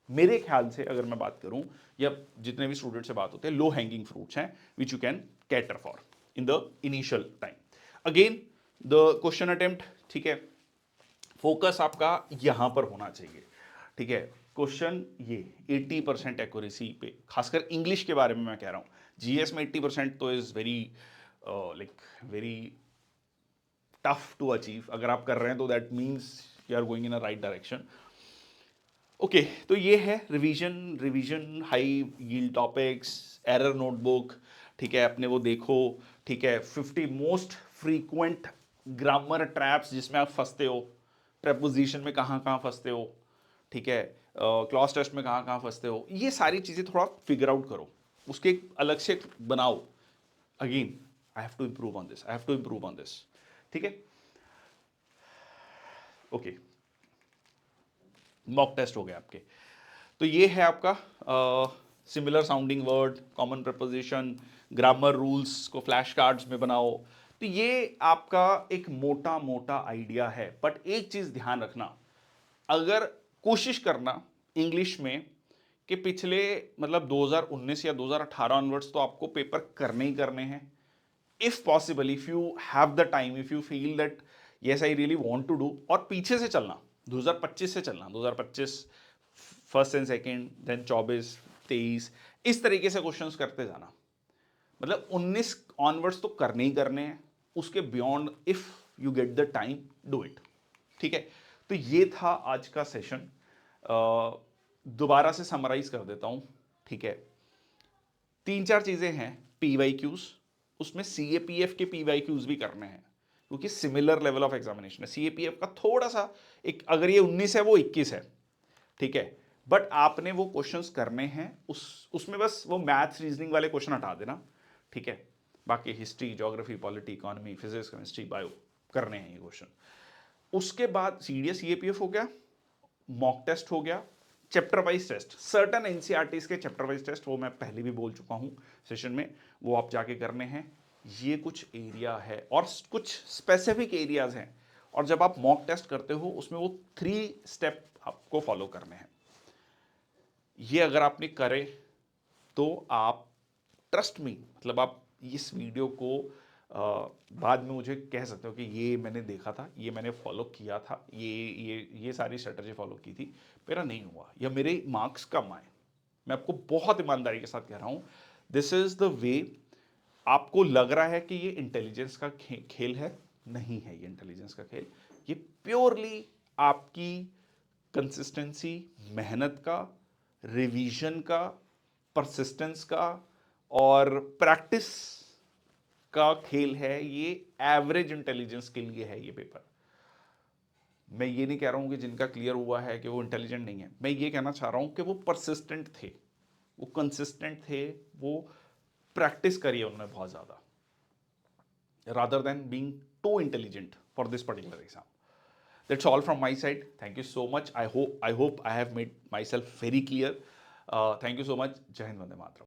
मेरे ख्याल से अगर मैं बात करूं या जितने भी स्टूडेंट से बात होते हैं, लो हैंगिंग फ्रूट्स हैं which you can cater for in the initial time. Again the question attempt, ठीक है, फोकस आपका यहां पर होना चाहिए, ठीक है। क्वेश्चन ये 80% एक्यूरेसी पे, खासकर इंग्लिश के बारे में मैं कह रहा हूं, जीएस में 80% तो is very like very tough to achieve. अगर आप कर रहे हैं तो that means you are going in a right direction. Okay, तो ये है revision, revision high yield topics, error notebook, ठीक है, अपने वो देखो, ठीक है। 50 मोस्ट फ्रीक्वेंट ग्रामर ट्रैप्स जिसमें आप फंसते हो, प्रेपोजिशन में कहाँ कहाँ फंसते हो, ठीक है, क्लॉज टेस्ट में कहाँ कहाँ फंसते हो, ये सारी चीज़ें थोड़ा फिगर आउट करो, उसके एक अलग से बनाओ। Again I have to improve on this, I have to improve on this, ठीक है। ओके, मॉक टेस्ट हो गए आपके। तो ये है आपका similar sounding word, common preposition, grammar rules को फ्लैश कार्ड्स में बनाओ। तो ये आपका एक मोटा मोटा आइडिया है, बट एक चीज ध्यान रखना, अगर कोशिश करना इंग्लिश में कि पिछले मतलब 2019 या 2018 ऑनवर्ड्स तो आपको पेपर करने ही करने हैं। If possible, if you have the time, if you feel that yes I really want to do, और पीछे से चलना, 2025 से चलना, 2025 फर्स्ट एंड सेकेंड, देन 24, 23, इस तरीके से क्वेश्चंस करते जाना। मतलब 19 ऑनवर्ड्स तो करने ही करने हैं, उसके beyond if you get the time do it, ठीक है। तो ये था आज का सेशन, दोबारा से समराइज कर देता हूं, ठीक है। 3-4 चीजें हैं, पीवाईक्यूज, उसमें सीएपीएफ के पीवाईक्यूज भी करने हैं, क्योंकि सिमिलर लेवल ऑफ एग्जामिनेशन है। सीएपीएफ का थोड़ा सा एक, अगर ये 19 है वो 21 है, ठीक है, बट आपने वो क्वेश्चंस करने हैं, उसमें बस वो मैथ्स रीजनिंग वाले क्वेश्चन हटा देना, ठीक है। बाकी history, geography, polity, economy, physics, chemistry, bio करने हैं ये क्वेश्चन। उसके बाद सीडीएस सीएपीएफ हो गया, मॉक टेस्ट हो गया, chapter wise test, certain NCERTs के चैप्टर वाइज टेस्ट, वो मैं पहले भी बोल चुका हूं सेशन में, वो आप जाके करने हैं। ये कुछ एरिया है और कुछ स्पेसिफिक एरियाज हैं, और जब आप मॉक टेस्ट करते हो उसमें वो 3 स्टेप आपको फॉलो करने हैं। ये अगर आपने करे तो आप, ट्रस्ट मी, मतलब आप इस वीडियो को बाद में मुझे कह सकते हो कि ये मैंने देखा था, ये मैंने फॉलो किया था, ये सारी स्ट्रेटजी फॉलो की थी, मेरा नहीं हुआ या मेरे मार्क्स कम आए। मैं आपको बहुत ईमानदारी के साथ कह रहा हूं, दिस इज द वे। आपको लग रहा है कि ये इंटेलिजेंस का खेल है, नहीं है ये इंटेलिजेंस का खेल, ये प्योरली आपकी कंसिस्टेंसी, मेहनत का, रिवीजन का, परसिस्टेंस का और प्रैक्टिस का खेल है। ये एवरेज इंटेलिजेंस के लिए है ये पेपर। मैं ये नहीं कह रहा हूं कि जिनका क्लियर हुआ है कि वो इंटेलिजेंट नहीं है, मैं ये कहना चाह रहा हूं कि वो परसिस्टेंट थे, वो कंसिस्टेंट थे, वो प्रैक्टिस करी है उन्होंने बहुत ज्यादा, rather than being too intelligent for this particular exam. That's all from my side. Thank you so much. I hope I have made myself very clear. Thank you so much. Jai Hind, Vande Mataram.